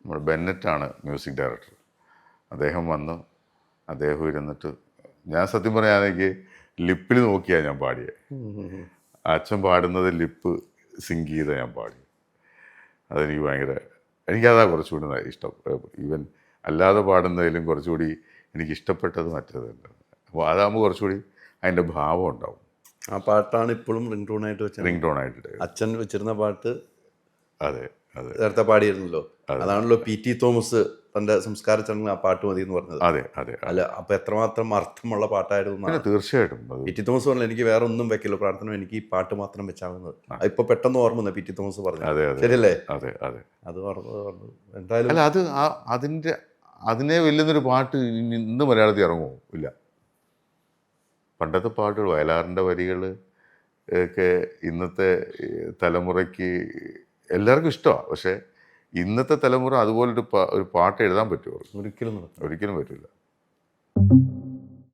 Speaker 2: നമ്മുടെ ബെന്നറ്റാണ് മ്യൂസിക് ഡയറക്ടർ. അദ്ദേഹം വന്ന് അദ്ദേഹം ഇരുന്നിട്ട്, ഞാൻ സത്യം പറയാനെനിക്ക് ലിപ്പിൽ നോക്കിയാണ് ഞാൻ പാടിയത്. അച്ഛൻ പാടുന്നത് ലിപ്പ് സിങ്ക് ചെയ്ത ഞാൻ പാടി. അതെനിക്ക് എനിക്കതാ കുറച്ചുകൂടി ഇഷ്ടം. ഈവൻ അല്ലാതെ പാടുന്നതിലും കുറച്ചുകൂടി എനിക്കിഷ്ടപ്പെട്ടത് മറ്റേതല്ല. അപ്പോൾ അതാകുമ്പോൾ കുറച്ചുകൂടി അതിൻ്റെ ഭാവം ഉണ്ടാവും.
Speaker 1: ആ പാട്ടാണ് ഇപ്പോഴും റിംഗ് ടോണായിട്ട് അച്ഛൻ വെച്ചിരുന്ന പാട്ട്.
Speaker 2: അതെ അതെ,
Speaker 1: നേരത്തെ പാടിയിരുന്നല്ലോ. അതാണല്ലോ P.T. തോമസ് തൻ്റെ സംസ്കാര ചടങ്ങിൽ ആ പാട്ട് മതി എന്ന് പറഞ്ഞത്.
Speaker 2: അതെ അതെ.
Speaker 1: അല്ല, അപ്പോൾ എത്രമാത്രം അർത്ഥമുള്ള പാട്ടായിരുന്നു.
Speaker 2: തീർച്ചയായിട്ടും
Speaker 1: P.T. തോമസ് പറഞ്ഞു, എനിക്ക് വേറെ ഒന്നും വെക്കില്ല പ്രാർത്ഥന, എനിക്ക് ഈ പാട്ട് മാത്രം വെച്ചാകുന്നത്. ഇപ്പൊ പെട്ടെന്ന് ഓർമ്മ വന്നു P.T. തോമസ് പറഞ്ഞു. ശരിയല്ലേ?
Speaker 2: അതെ അതെ.
Speaker 1: അത് എന്തായാലും
Speaker 2: അല്ല, അത് അതിനെ വെല്ലുന്നൊരു പാട്ട് ഇന്ന് മലയാളത്തിൽ ഇറങ്ങുമോ? ഇല്ല. പണ്ടത്തെ പാട്ടുകൾ, വയലാറിൻ്റെ വരികൾ ഒക്കെ ഇന്നത്തെ തലമുറയ്ക്ക് എല്ലാവർക്കും ഇഷ്ടമാണ്. പക്ഷേ ഇന്നത്തെ തലമുറ അതുപോലൊരു പാട്ട് എഴുതാൻ പറ്റുമോ?
Speaker 1: ഒരിക്കലും
Speaker 2: പറ്റില്ല.